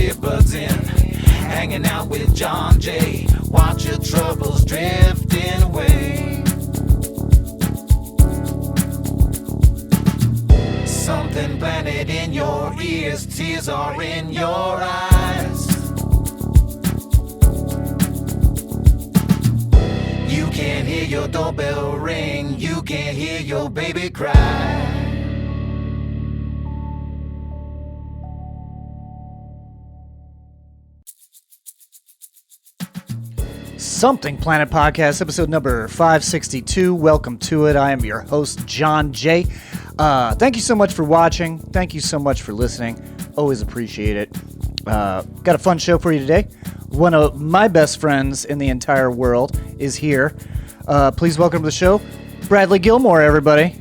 earbuds in, hanging out with John Jay. Watch your troubles drifting away. Something planted in your ears, tears are in your eyes. You can't hear your doorbell ring, you can't hear your baby cry. Something Planet Podcast, episode number 562. Welcome to it. I am your host, John Jay. Thank you so much for watching. Thank you so much for listening. Always appreciate it. Got a fun show for you today. One of my best friends in the entire world is here. Please welcome to the show, Bradley Gilmore, everybody.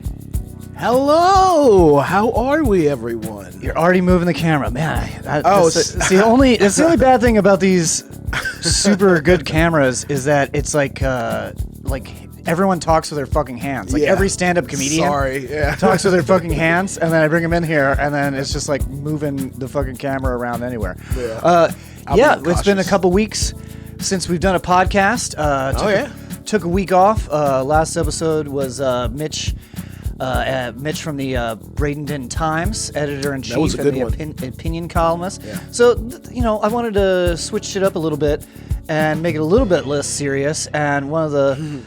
Hello! How are we, everyone? You're already moving the camera. Man, it's the only bad thing about these super good cameras is that it's like everyone talks with their fucking hands. Like every stand-up comedian talks with their fucking hands, and then I bring them in here, and then it's just like moving the fucking camera around anywhere. It's been a couple weeks since we've done a podcast. Took a week off. Last episode was Mitch from the Bradenton Times, editor-in-chief and the opinion columnist. Yeah. So, I wanted to switch it up a little bit and make it a little bit less serious. And one of the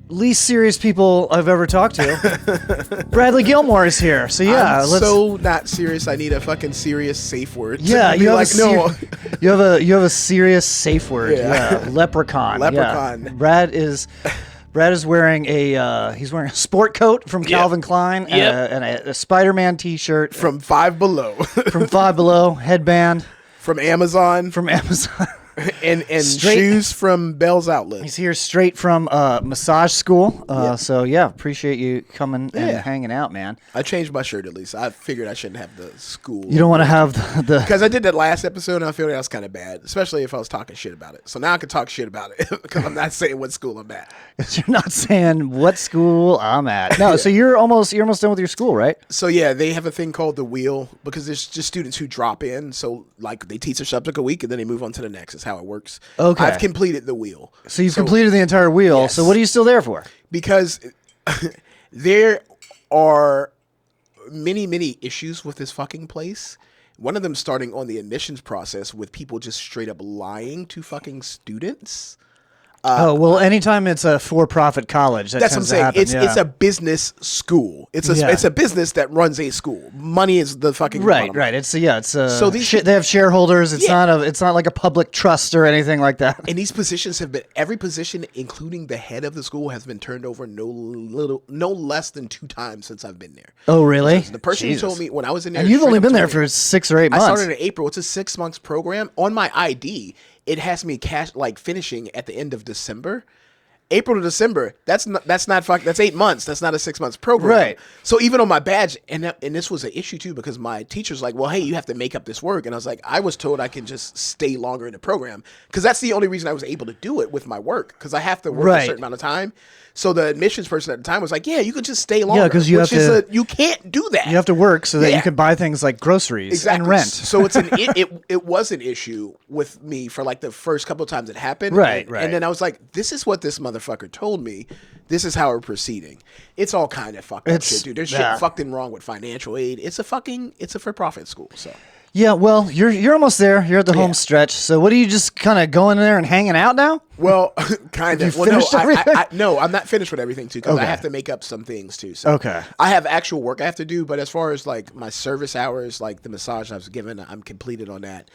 least serious people I've ever talked to, Bradley Gilmore, is here. So, I'm so not serious. I need a fucking serious safe word. Yeah, you have you have a serious safe word. Yeah, leprechaun. Leprechaun. Yeah. Brad is wearing a sport coat from Calvin Klein and a Spider-Man t-shirt from Five Below. From Five Below, headband from Amazon. and shoes from Bell's Outlet. He's here straight from massage school. So appreciate you coming and hanging out, man. I changed my shirt at least. I figured I shouldn't have the school. You don't want to have the because I did that last episode and I feel that was kind of bad, especially if I was talking shit about it. So now I can talk shit about it because I'm not saying what school I'm at. You're not saying what school I'm at. No, so you're almost done with your school, right? So they have a thing called the wheel because there's just students who drop in. So like they teach a subject a week and then they move on to the next. Is how it works. Okay. I've completed the wheel. So you've completed the entire wheel. Yes. So what are you still there for? Because there are many, many issues with this fucking place. One of them starting on the admissions process with people just straight up lying to fucking students. Anytime it's a for-profit college, that's what I'm saying. It's a business school. It's a business that runs a school. Money is the fucking right. So they have shareholders. It's not like a public trust or anything like that. And these positions have been every position, including the head of the school, has been turned over no less than 2 times since I've been there. Oh, really? So the person who told me when I was in there, and you've only been there for 6 or 8 months. I started in April. It's a 6 months program. On my ID, it has me finishing at the end of December. April to December, that's 8 months. That's not a 6 months program. Right. So even on my badge, and this was an issue too, because my teacher's like, well, hey, you have to make up this work. And I was like, I was told I can just stay longer in the program because that's the only reason I was able to do it with my work because I have to work a certain amount of time. So the admissions person at the time was like, yeah, you could just stay longer. Yeah, because you can't do that. You have to work so that you can buy things like groceries and rent. So it was an issue with me for like the first couple of times it happened. Right. And then I was like, this is what this motherfucker told me. This is how we're proceeding. It's all kind of fucked up shit, dude. There's shit fucking wrong with financial aid. It's a for-profit school, so. Yeah, well, you're almost there. You're at the home stretch. So what are you just kind of going in there and hanging out now? Well, kind of. No, I'm not finished with everything too because I have to make up some things too. So I have actual work I have to do, but as far as like my service hours, like the massage I was given, I'm completed on that.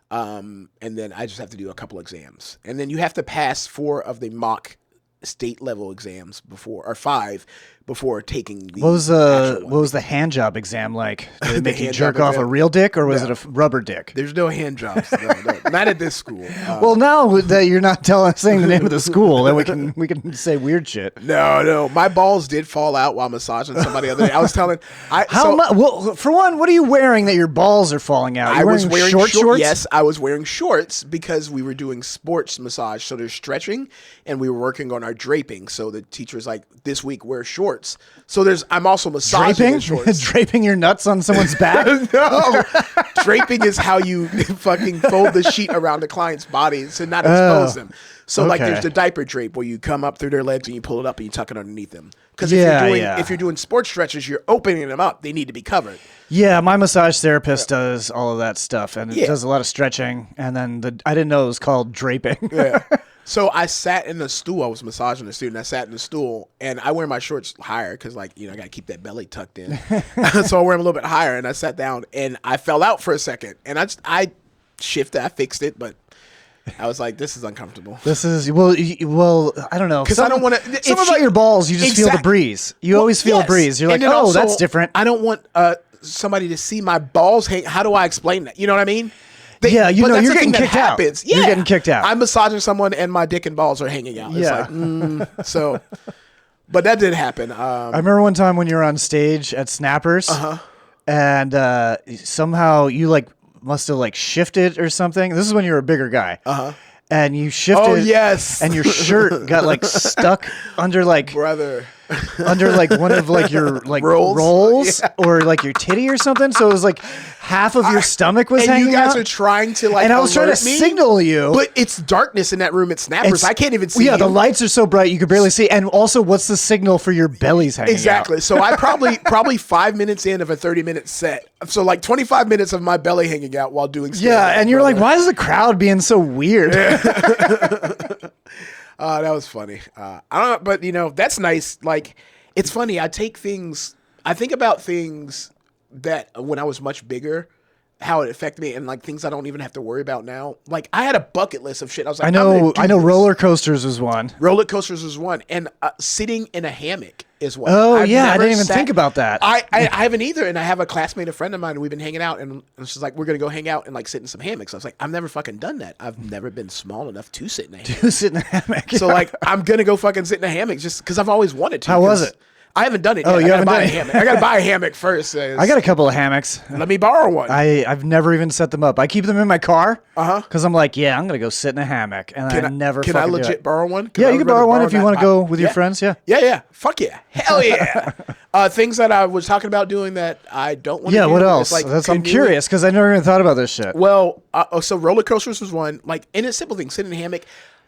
And then I just have to do a couple exams, and then you have to pass 4 of the mock state level exams before, or 5 before taking the what was the hand job exam like? Did they make you jerk off a real dick or was it a rubber dick? There's no hand jobs. No, not at this school. Well, now that you're not saying the name of the school, then we can say weird shit. No, my balls did fall out while massaging somebody the other day. I was telling well, for one, what are you wearing that your balls are falling out? I was wearing shorts. Yes, I was wearing shorts because we were doing sports massage, so there's stretching, and we were working on our draping. So the teacher was like, "This week wear shorts." shorts. So I'm also massaging in shorts. Draping your nuts on someone's back? No. Draping is how you fucking fold the sheet around the client's body to not expose them. So like there's the diaper drape where you come up through their legs and you pull it up and you tuck it underneath them. Because if you're doing sports stretches, you're opening them up. They need to be covered. Yeah, my massage therapist does all of that stuff, and it does a lot of stretching. And then I didn't know it was called draping. Yeah. So I sat in the stool. I was massaging the student. I sat in the stool, and I wear my shorts higher because, like, I got to keep that belly tucked in. So I wear them a little bit higher, and I sat down, and I fell out for a second. And I shifted. I fixed it, but I was like, this is uncomfortable. This is, well, I don't know. Because I don't want to. Something about your balls, you just feel the breeze. You always feel a breeze. You're like, oh, that's different. I don't want somebody to see my balls hang. How do I explain that? You know what I mean? You're getting kicked out. Yeah. You're getting kicked out. I'm massaging someone and my dick and balls are hanging out. It's like, so, but that did happen. I remember one time when you were on stage at Snappers and somehow you like must have like shifted or something. This is when you were a bigger guy. And you shifted. Oh, yes. And your shirt got like stuck under like under like one of like your like rolls or like your titty or something. So it was like half of your stomach was hanging out. And you guys are trying to like, and I was trying to signal you, but it's darkness in that room at Snappers. I can't even see. Yeah, the lights are so bright you could barely see. And also, what's the signal for your bellies hanging out? Exactly. So I probably 5 minutes in of a 30-minute set. So like 25 minutes of my belly hanging out while doing stand-up. Yeah, and you're like, why is the crowd being so weird? That was funny. I don't know, but that's nice. Like, it's funny. I think about things that when I was much bigger, how it affected me, and like things I don't even have to worry about now. Like, I had a bucket list of shit. I was like, I know roller coasters was one. Roller coasters was one. And sitting in a hammock is one. Oh, I didn't even think about that. I haven't either. And I have a classmate, a friend of mine, and we've been hanging out, and she's like, we're going to go hang out and like sit in some hammocks. I was like, I've never fucking done that. I've never been small enough to sit in a hammock. So like, I'm going to go fucking sit in a hammock just because I've always wanted to. How was it? I haven't done it yet. You haven't done it? I got to buy a hammock first. I got a couple of hammocks. Let me borrow one. I've never even set them up. I keep them in my car because I'm like, I'm going to go sit in a hammock. And I never Can I legit borrow one? Yeah, you can borrow one if you want to go with your friends. Yeah. Yeah. Fuck yeah. Hell yeah. Things that I was talking about doing that I don't want to do. Yeah, what else? I'm curious because I never even thought about this shit. Well, so roller coasters was one. Like, and it's simple thing. Sitting in a hammock.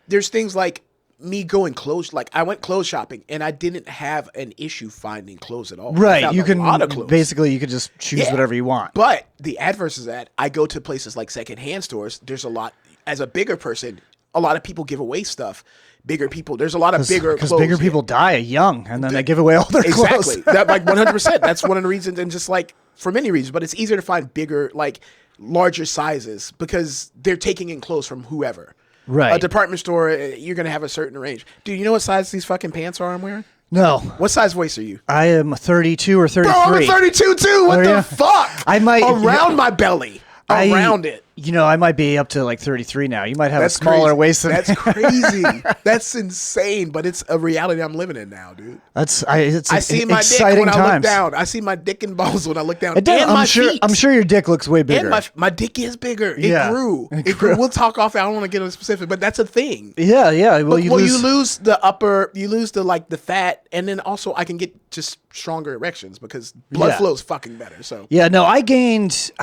There's things like me going clothes, like I went clothes shopping and I didn't have an issue finding clothes at all. Right, you can basically you could just choose whatever you want. But the adverse is that I go to places like secondhand stores. There's a lot, as a bigger person, a lot of people give away stuff. Bigger people, there's a lot of bigger clothes. Because bigger people die young and then they give away all their clothes. Exactly, that like 100%. That's one of the reasons, and just like for many reasons. But it's easier to find bigger, like larger sizes because they're taking in clothes from whoever. Right. A department store, you're going to have a certain range. Dude, you know what size these fucking pants are I'm wearing? No. What size waist are you? I am 32 or 33. Bro, I'm a 32 too. What the fuck? I might around my belly. Around it. I might be up to like 33 now. You might have a smaller waist than That's crazy. That's insane, but it's a reality I'm living in now, dude. I see my dick when I look down. I see my dick and balls when I look down. I'm sure your dick looks way bigger. And my dick is bigger. It grew. It grew. We'll talk off. I don't want to get into specific, but that's a thing. Yeah. Well, you lose the upper, you lose the like the fat, and then also I can get just stronger erections because blood flow is fucking better. So no, I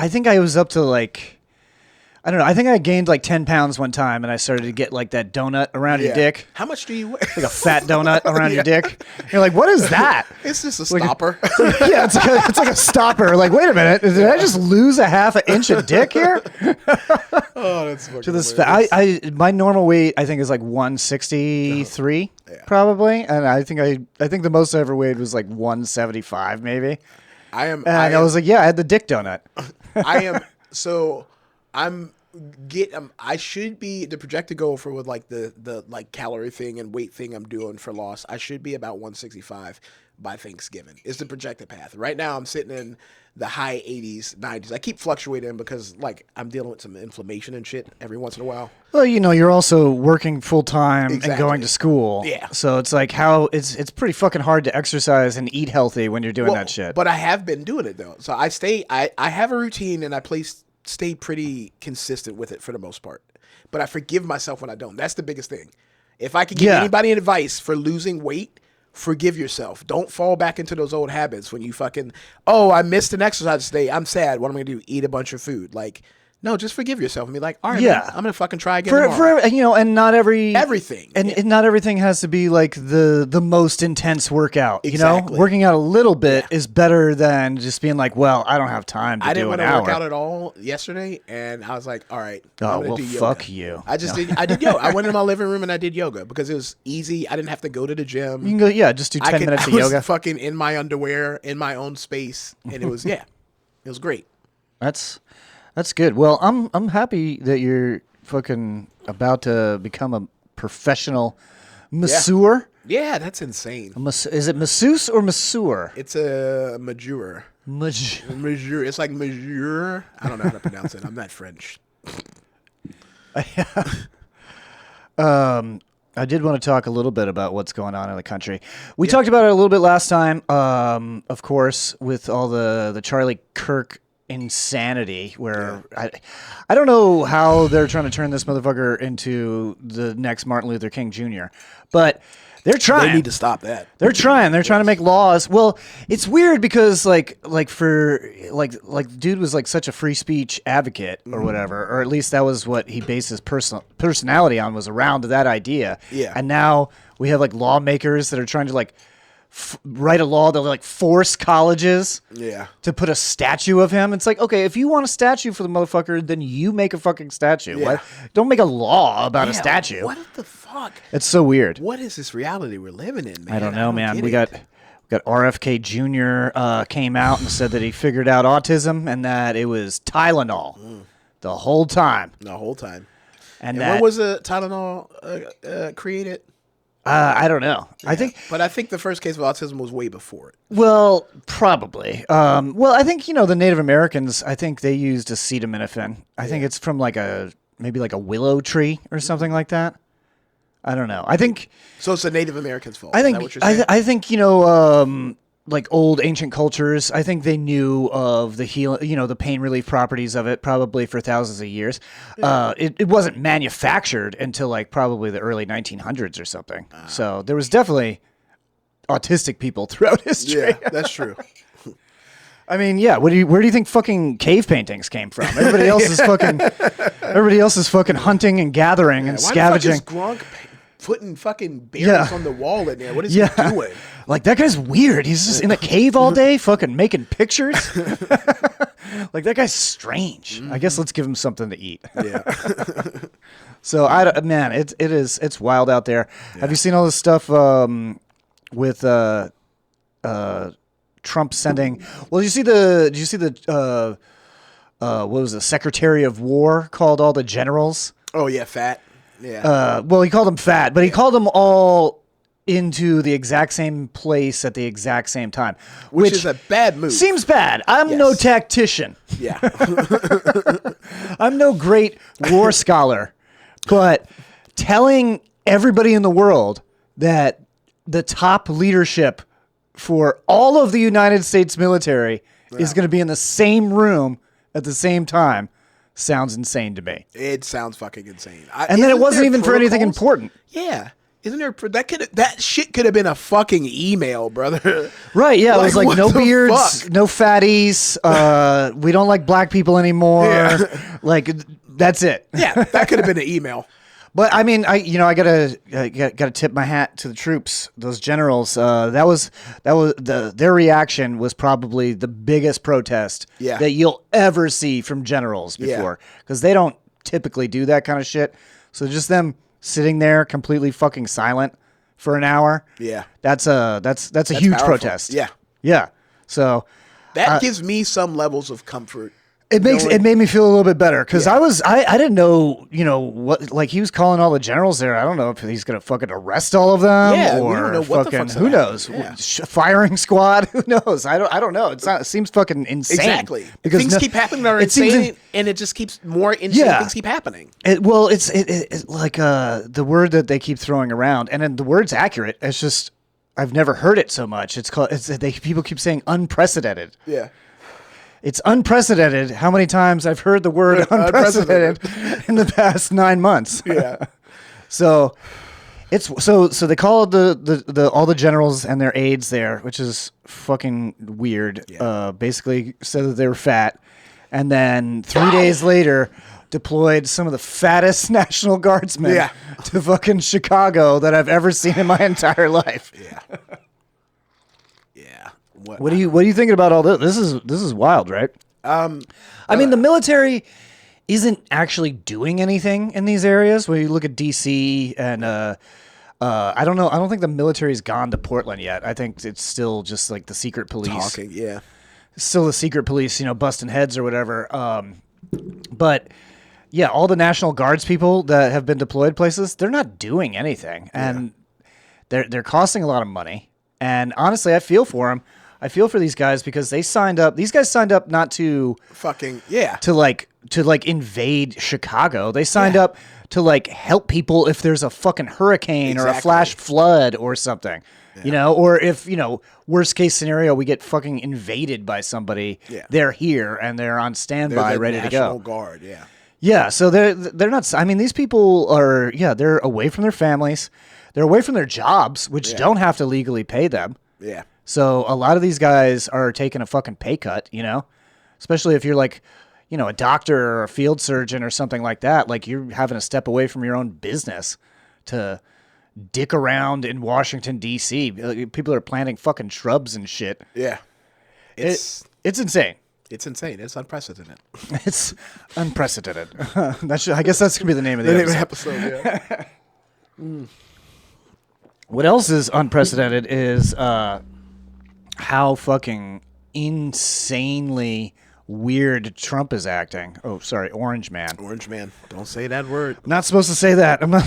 think I was up to like, I don't know. I think I gained like 10 pounds one time, and I started to get like that donut around your dick. How much do you weigh? Like a fat donut around your dick. You're like, what is that? It's just a stopper. It's like a stopper. Like, wait a minute, did I just lose a half an inch of dick here? Oh, that's fucking to this my normal weight I think is like 163 probably, and I think the most I ever weighed was like 175 maybe. I was like, I had the dick donut. I should be the projected goal for with like the like calorie thing and weight thing I'm doing for loss. I should be about 165 by Thanksgiving. Is the projected path. Right now I'm sitting in the high 80s, 90s. I keep fluctuating because like I'm dealing with some inflammation and shit every once in a while. Well, you're also working full time and going to school. Yeah. So it's like it's pretty fucking hard to exercise and eat healthy when you're doing that shit. But I have been doing it though. So I have a routine and I stay pretty consistent with it for the most part. But I forgive myself when I don't. That's the biggest thing. If I could give anybody advice for losing weight, forgive yourself. Don't fall back into those old habits when you fucking, oh, I missed an exercise today. I'm sad. What am I going to do? Eat a bunch of food. Like, no, just forgive yourself and be like, all right, man, I'm going to fucking try again tomorrow. And not everything. And not everything has to be like the most intense workout. Exactly. You know, working out a little bit is better than just being like, well, I don't have time to do an hour. I didn't want to work out at all yesterday, and I was like, all right, I'm going to do yoga. Fuck you. I did yoga. I went in my living room and I did yoga because it was easy. I didn't have to go to the gym. You can go, just do 10 minutes of yoga. I was fucking in my underwear, in my own space, and it was, it was great. That's good. Well, I'm happy that you're fucking about to become a professional masseur. Yeah, that's insane. Is it masseuse or masseur? It's a masseur. Masseur. It's like masseur. I don't know how to pronounce it. I'm not French. I did want to talk a little bit about what's going on in the country. We talked about it a little bit last time, of course, with all the Charlie Kirk insanity where I don't know how they're trying to turn this motherfucker into the next Martin Luther King Jr., but they're trying. They need to stop that. They're trying. They're trying to make laws. Well, it's weird because like dude was like such a free speech advocate or whatever, or at least that was what he based his personality on, was around that idea. Yeah. And now we have like lawmakers that are trying to like write a law that like force colleges to put a statue of him. It's like, okay, if you want a statue for the motherfucker, then you make a fucking statue. Yeah. Don't make a law about a statue. What the fuck? It's so weird. What is this reality we're living in, man? I don't know, man. We got RFK Jr. Came out and said that he figured out autism and that it was Tylenol the whole time. The whole time. And when was the Tylenol created? I don't know. Yeah. I think the first case of autism was way before it. Well, probably. I think, the Native Americans, I think they used acetaminophen. I think it's from maybe like a willow tree or something like that. I don't know. I think so. It's the Native Americans' fault. I think. Is that what you're saying? I think like old ancient cultures, I think they knew of the the pain relief properties of it probably for thousands of years. Yeah. It wasn't manufactured until like probably the early 1900s or something. So there was definitely autistic people throughout history. Yeah, that's true. I mean, where do you think fucking cave paintings came from? Everybody else is fucking hunting and gathering and scavenging. Why the fuck is Gronk putting fucking berries on the wall in there? What is he doing? Like, that guy's weird. He's just in a cave all day fucking making pictures. Like, that guy's strange. I guess let's give him something to eat. Yeah. So, it's wild out there. Yeah. Have you seen all this stuff with Trump sending? Well, did you see the what was the Secretary of War called all the generals? Oh yeah, fat. Yeah. Well, he called them fat, but he called them all into the exact same place at the exact same time, which is a bad move. Seems bad. I'm no tactician. Yeah. I'm no great war scholar, but telling everybody in the world that the top leadership for all of the United States military is going to be in the same room at the same time sounds insane to me. It sounds fucking insane. And then it wasn't even for anything important. Yeah. Isn't there that shit could have been a fucking email, brother? Right, yeah. It was like no beards, no fatties, we don't like black people anymore. Yeah. Like, that's it. Yeah, that could have been an email. But I mean, I gotta tip my hat to the troops, those generals. Their reaction was probably the biggest protest that you'll ever see from generals before, because they don't typically do that kind of shit. So just them sitting there completely fucking silent for an hour. Yeah, that's a huge powerful protest. Yeah, yeah. So that gives me some levels of comfort. It made me feel a little bit better, because I didn't know, what, like, he was calling all the generals there. I don't know if he's gonna fucking arrest all of them, or we don't know what fucking, who knows, firing squad, who knows? I don't know. It seems fucking insane. Exactly, because things keep happening that are insane, and it just keeps more insane things keep happening. It's like the word that they keep throwing around, and then the word's accurate. It's just I've never heard it so much. People keep saying unprecedented. Yeah. It's unprecedented how many times I've heard the word unprecedented in the past 9 months. Yeah. So It's so they called the all the generals and their aides there, which is fucking weird. Yeah. Basically said that they were fat, and then 3 days later deployed some of the fattest National Guardsmen to fucking Chicago that I've ever seen in my entire life. Yeah. Yeah. What are you thinking about all this? This is wild, right? I mean, the military isn't actually doing anything in these areas. When you look at DC and I don't know. I don't think the military's gone to Portland yet. I think it's still just like the secret police. Talking, yeah. Still the secret police, busting heads or whatever. But yeah, all the National Guards people that have been deployed places, they're not doing anything, and they're costing a lot of money. And honestly, I feel for them. I feel for these guys because they signed up. These guys signed up not to to invade Chicago. They signed up to help people if there's a fucking hurricane or a flash flood or something. Or if, worst case scenario, we get fucking invaded by somebody. Yeah. They're here and they're on standby, ready to go. National Guard, yeah. Yeah, so they're not. I mean, these people are. Yeah, they're away from their families. They're away from their jobs, which don't have to legally pay them. Yeah. So a lot of these guys are taking a fucking pay cut, especially if you're a doctor or a field surgeon or something like that. Like you're having to step away from your own business to dick around in Washington, D.C. People are planting fucking shrubs and shit. Yeah. It's insane. It's insane. It's unprecedented. It's unprecedented. I guess that's going to be the name of the episode. Yeah. What else is unprecedented is how fucking insanely weird Trump is acting. Oh, sorry, Orange Man. Orange Man. Don't say that word. Not supposed to say that. I'm not.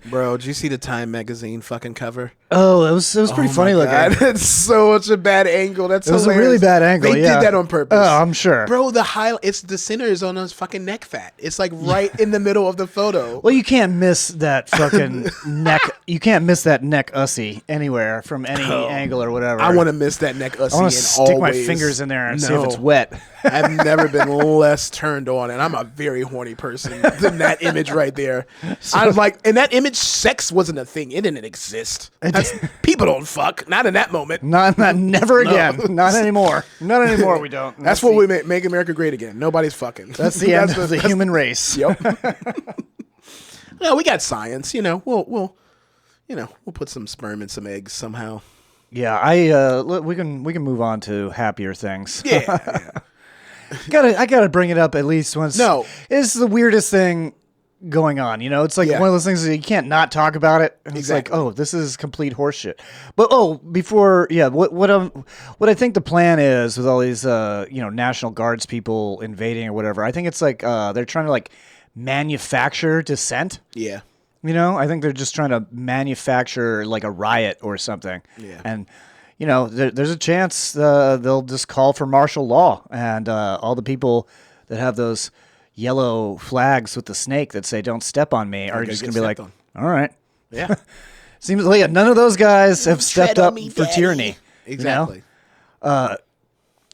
Bro, did you see the Time magazine fucking cover? Oh, it was pretty funny looking. It's so much a bad angle. It was a really bad angle. They did that on purpose. Oh, I'm sure. Bro, the center is on his fucking neck fat. It's like right in the middle of the photo. Well, you can't miss that fucking neck. You can't miss that neck ussy anywhere from any angle or whatever. I want to miss that neck ussy. I want to stick my fingers in there and see if it's wet. I've never been less turned on, and I'm a very horny person than that image right there. I'm like, in that image, sex wasn't a thing. It didn't exist. People don't fuck. Not in that moment. Not never again. Not anymore. Not anymore. We don't. That's what we make America great again. Nobody's fucking. That's the end of the human race. Yep. No, we got science. We'll put some sperm in some eggs somehow. Yeah, we can move on to happier things. Yeah. I gotta bring it up at least once. No, it's the weirdest thing going on. It's like one of those things that you can't not talk about it. And exactly. It's like, oh, this is complete horseshit. But before, what I think the plan is with all these National Guards people invading or whatever. I think it's like they're trying to manufacture dissent. Yeah. I think they're just trying to manufacture like a riot or something. Yeah. And there's a chance they'll just call for martial law, and all the people that have those yellow flags with the snake that say "Don't step on me" are just going to be like, "All right." Yeah. Seems like none of those guys have stepped up for tyranny. Exactly.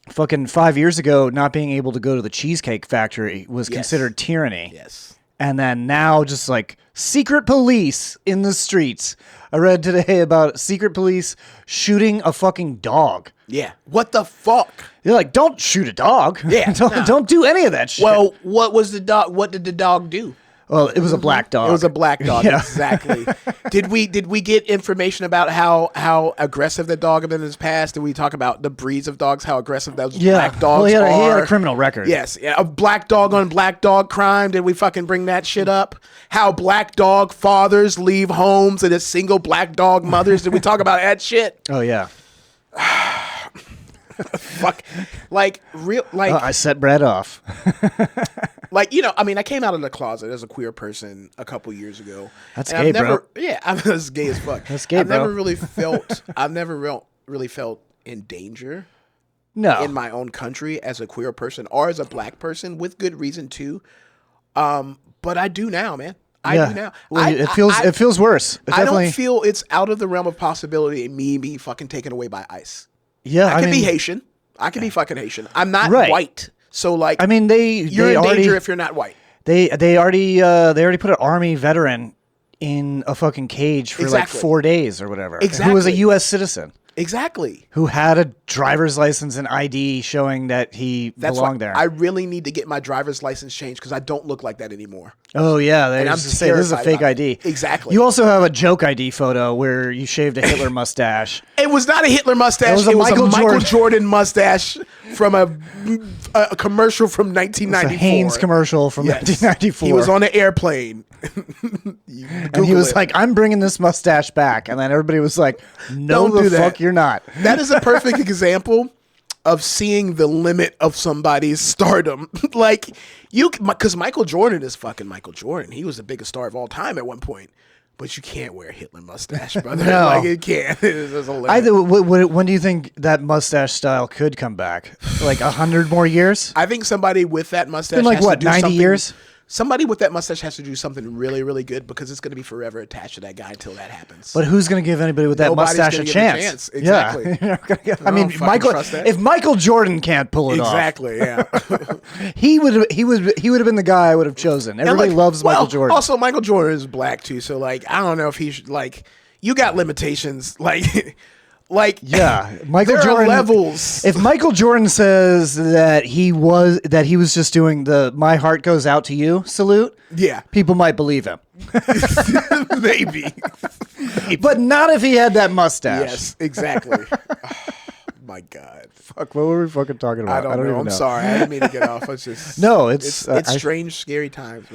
Fucking 5 years ago, not being able to go to the Cheesecake Factory was considered tyranny. Yes. And then now just secret police in the streets. I read today about secret police shooting a fucking dog. Yeah. What the fuck? They're like, don't shoot a dog. Yeah. Don't do any of that shit. Well, what was the dog? What did the dog do? Well, it was a black dog. It was a black dog, yeah. Exactly. Did we get information about how aggressive the dog had been in his past? Did we talk about the breeds of dogs, how aggressive those black dogs are? He had a criminal record. Yes, a black dog on black dog crime. Did we fucking bring that shit up? How black dog fathers leave homes and a single black dog mothers. Did we talk about that shit? Oh, yeah. Fuck. I set Brad off. I came out of the closet as a queer person a couple years ago. That's gay, bro. Yeah, that's gay as fuck. That's gay, bro. I've never really felt in danger. No. In my own country as a queer person or as a black person, with good reason too. But I do now, man. I do now. Well, it feels worse. I don't feel it's out of the realm of possibility me be fucking taken away by ICE. Yeah, I can be Haitian. I can be fucking Haitian. I'm not white. So you're in danger if you're not white. They already put an Army veteran in a fucking cage for like 4 days or whatever. Exactly. Who was a U.S. citizen. Exactly. Who had a driver's license and ID showing that he belonged there. I really need to get my driver's license changed because I don't look like that anymore. Oh, yeah. They used to say this is a fake ID. Exactly. You also have a joke ID photo where you shaved a Hitler mustache. It was not a Hitler mustache. It was a Michael Jordan mustache from a commercial from 1994. It was a Hanes commercial from 1994. He was on an airplane. And he was like, I'm bringing this mustache back. And then everybody was like, no, the fuck you're not. That is a perfect example of seeing the limit of somebody's stardom. Like, because Michael Jordan is fucking Michael Jordan. He was the biggest star of all time at one point. But you can't wear a Hitler mustache, brother. No. Like, it can't. There's a limit. When do you think that mustache style could come back? Like 100 more years? I think somebody with that mustache It's been like, what, 90 years? Somebody with that mustache has to do something really, really good because it's going to be forever attached to that guy until that happens. But who's going to give anybody with that mustache a chance? Exactly. Yeah. I mean, if Michael Jordan can't pull it off. Exactly, yeah. he would have been the guy I would have chosen. Everybody loves Michael Jordan. Also, Michael Jordan is black too, so like I don't know if he should, like, you got limitations yeah, Michael there Jordan are levels. If Michael Jordan says that he was just doing the "My heart goes out to you" salute, yeah, people might believe him. Maybe, but not if he had that mustache. Yes, exactly. Oh, my God, fuck! What were we fucking talking about? I don't know. I'm sorry. I didn't mean to get off. It's just it's strange, scary times.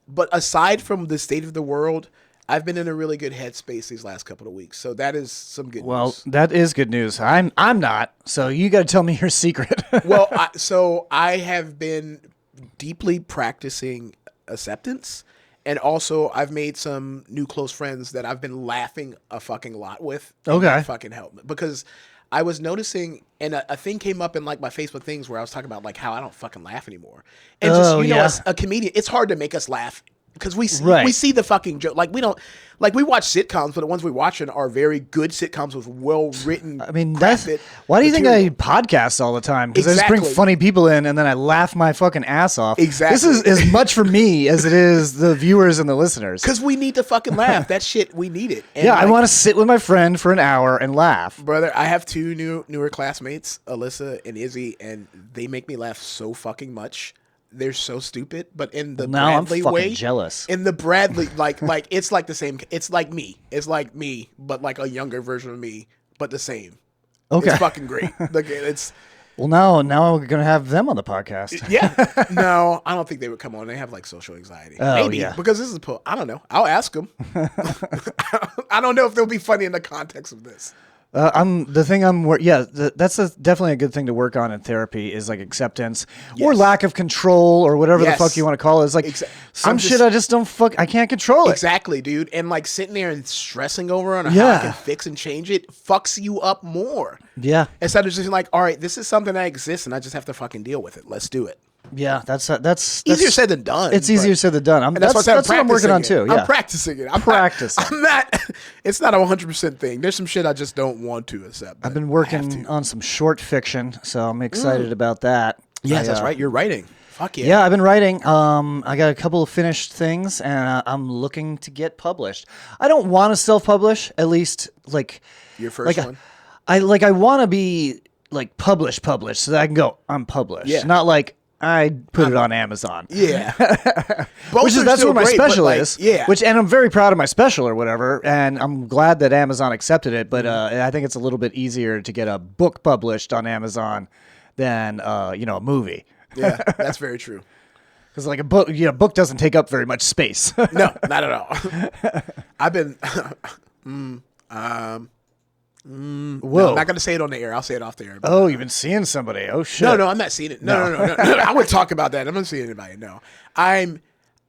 But aside from the state of the world, I've been in a really good headspace these last couple of weeks, so that is some good news. Well, that is good news. I'm not, so you got to tell me your secret. Well, I have been deeply practicing acceptance, and also I've made some new close friends that I've been laughing a fucking lot with. Okay. That fucking helped me because I was noticing, and a thing came up in like my Facebook things where I was talking about like how I don't fucking laugh anymore, and as a comedian, it's hard to make us laugh. Because we see the fucking joke. Like, we don't, like, we watch sitcoms, but the ones we watch are very good sitcoms with well-written. I mean, why do you think I podcast all the time? Because I just bring funny people in and then I laugh my fucking ass off. Exactly. This is as much for me as it is the viewers and the listeners. Because we need to fucking laugh. That shit, we need it. And I want to sit with my friend for an hour and laugh. Brother, I have two newer classmates, Alyssa and Izzy, and they make me laugh so fucking much. They're so stupid, but in the Bradley I'm way, jealous. In the Bradley, like it's like the same. It's like me. It's like me, but like a younger version of me, but the same. Okay, it's fucking great. Like, it's. Well, now we're gonna have them on the podcast. Yeah. No, I don't think they would come on. They have like social anxiety. Oh, maybe yeah. Because this is I don't know. I'll ask them. I don't know if they'll be funny in the context of this. That's definitely a good thing to work on in therapy is like acceptance or lack of control or whatever the fuck you want to call it. It's like shit I just don't I can't control it. Exactly, dude. And like sitting there and stressing over on how I can fix and change it fucks you up more. Yeah. Instead of just like, all right, this is something that exists and I just have to fucking deal with it. Let's do it. Yeah, that's easier said than done. It's easier said than done. That's what I'm working on too. Yeah. I'm practicing it. I'm not. It's not a 100% thing. There's some shit I just don't want to accept. I've been working on some short fiction, so I'm excited about that. Yes, that's right. You're writing. Fuck yeah. Yeah, I've been writing. I got a couple of finished things, and I'm looking to get published. I don't want to self-publish, at least your first one. I want to be like published, so that I can go. I'm published. Yeah. Not like. I put it on Amazon. Yeah. That's where my special is. Yeah. And I'm very proud of my special or whatever. And I'm glad that Amazon accepted it. But I think it's a little bit easier to get a book published on Amazon than a movie. Yeah, that's very true. Because like a book doesn't take up very much space. No, not at all. I've been. Whoa. No, I'm not going to say it on the air. I'll say it off the air. Oh, you've been seeing somebody. Oh, shit. No, I'm not seeing it. No. I would talk about that. I'm not seeing anybody. No. I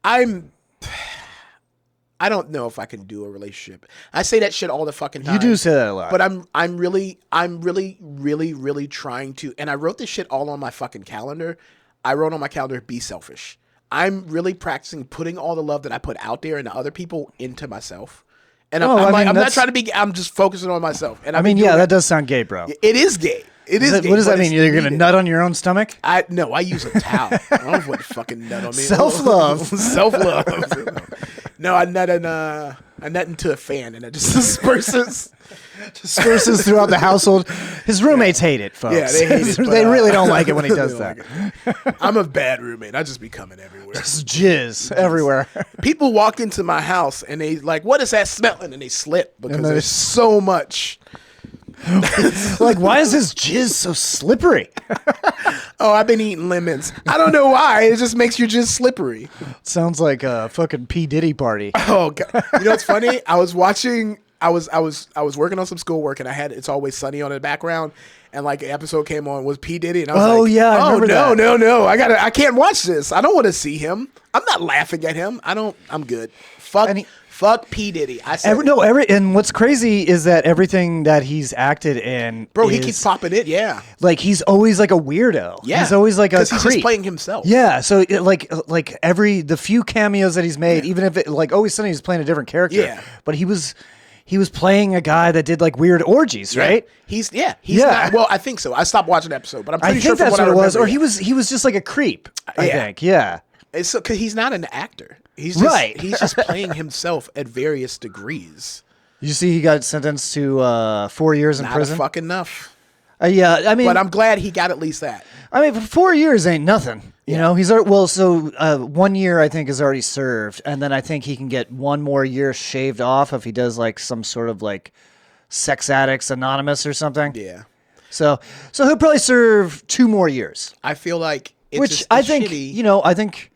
don't know if I can do a relationship. I say that shit all the fucking time. You do say that a lot. But I'm really trying to, and I wrote this shit all on my fucking calendar. I wrote on my calendar, be selfish. I'm really practicing putting all the love that I put out there into other people into myself. And I'm not trying to be. I'm just focusing on myself. And that does sound gay, bro. It is gay. It is gay. What does that mean? You're gonna nut on your own stomach? No, I use a towel. I don't want to fucking nut on me. Self-love. Self-love. No, I nut into a fan, and it just disperses. Disperses throughout the household. His roommates hate it, folks. Yeah, they hate it. They really don't like it when he does that. I'm a bad roommate. I just be coming everywhere. Just jizz everywhere. People walk into my house and they like, what is that smelling? And they slip because there's so much. Like, why is his jizz so slippery? Oh, I've been eating lemons. I don't know why. It just makes your jizz slippery. Sounds like a fucking P. Diddy party. Oh God. You know what's funny? I was working on some schoolwork and I had It's Always Sunny on in the background, and like an episode came on was P. Diddy, and I was like, yeah, I remember that. No, I can't watch this. I don't want to see him. I'm not laughing at him. I'm good. Fuck P. Diddy. I said and what's crazy is that everything that he's acted in, he keeps popping it. Yeah, like he's always like a weirdo. Yeah, he's always like a creep. He's just playing himself. Yeah, so the few cameos that he's made, even if it like Always Sunny, he's playing a different character. Yeah, but he was playing a guy that did like weird orgies, right? He's not. Well, I think so. I stopped watching the episode, but I'm pretty sure that's what it was. Or he was just like a creep. I think. Yeah. It's because he's not an actor. He's just playing himself at various degrees. You see, he got sentenced to 4 years in prison. Not fucking enough. Yeah, I mean, but I'm glad he got at least that. I mean, 4 years ain't nothing. You know, he's 1 year I think is already served, and then I think he can get 1 more year shaved off if he does like some sort of like Sex Addicts Anonymous or something. Yeah. So he'll probably serve 2 more years. I feel like I think shitty.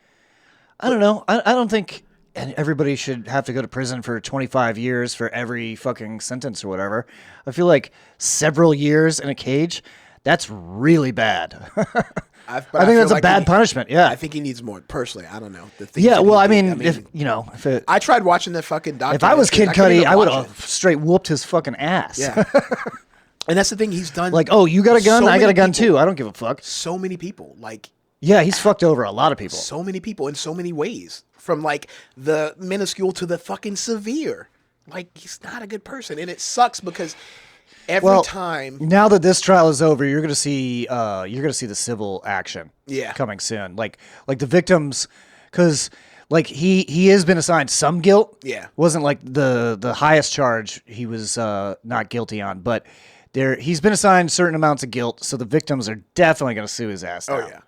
I don't know. I don't think everybody should have to go to prison for 25 years for every fucking sentence or whatever. I feel like several years in a cage, that's really bad. I think that's a bad punishment. Yeah. I think he needs more. Personally, I don't know. I tried watching the fucking documentary. If I was Kid Cudi, I would have straight whooped his fucking ass. Yeah. And that's the thing he's done. Like, oh, you got a gun? I got a gun too. I don't give a fuck. So many people. Yeah, he's fucked over a lot of people. So many people in so many ways. From like the minuscule to the fucking severe. Like, he's not a good person. And it sucks because every time. Now that this trial is over, you're gonna see the civil action coming soon. Like the victims, because like he has been assigned some guilt. Yeah. Wasn't like the highest charge he was not guilty on, but he's been assigned certain amounts of guilt, so the victims are definitely gonna sue his ass now. Oh yeah.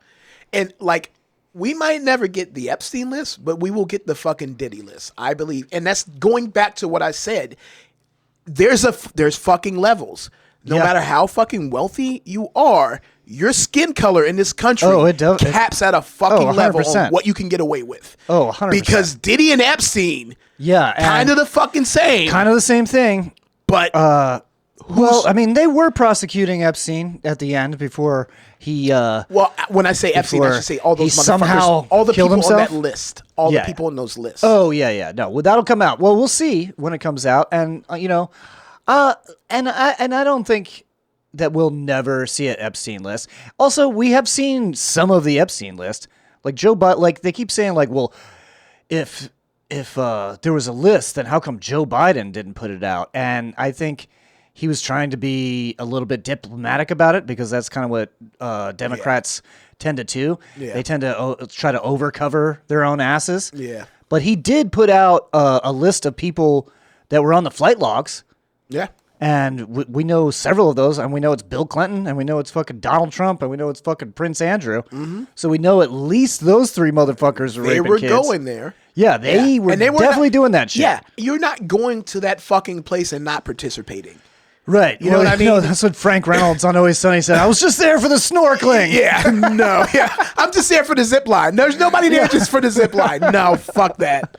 And like, we might never get the Epstein list, but we will get the fucking Diddy list, I believe. And that's going back to what I said. There's fucking levels. No matter how fucking wealthy you are, your skin color in this country caps at a fucking level on what you can get away with. Oh, 100%. Because Diddy and Epstein, kind of the fucking same. Kind of the same thing. But well, I mean, they were prosecuting Epstein at the end before he. Well, when I say Epstein, I should say all those somehow all the killed people himself? on that list, all the people in those lists. Oh yeah. No, well, that'll come out. Well, we'll see when it comes out, and and I don't think that we'll never see an Epstein list. Also, we have seen some of the Epstein list, like Joe Biden. Like they keep saying, like, well, if there was a list, then how come Joe Biden didn't put it out? And I think he was trying to be a little bit diplomatic about it because that's kind of what Democrats tend to do. Yeah. They tend to try to overcover their own asses. Yeah. But he did put out a list of people that were on the flight logs. Yeah. And we know several of those, and we know it's Bill Clinton, and we know it's fucking Donald Trump, and we know it's fucking Prince Andrew. Mm-hmm. So we know at least those 3 motherfuckers were raping kids. They were going there. Yeah, they were definitely doing that shit. Yeah, you're not going to that fucking place and not participating. Right. You know what I mean? That's what Frank Reynolds on Always Sunny said. I was just there for the snorkeling. Yeah. No. Yeah. I'm just there for the zip line. There's nobody there just for the zip line. No, fuck that.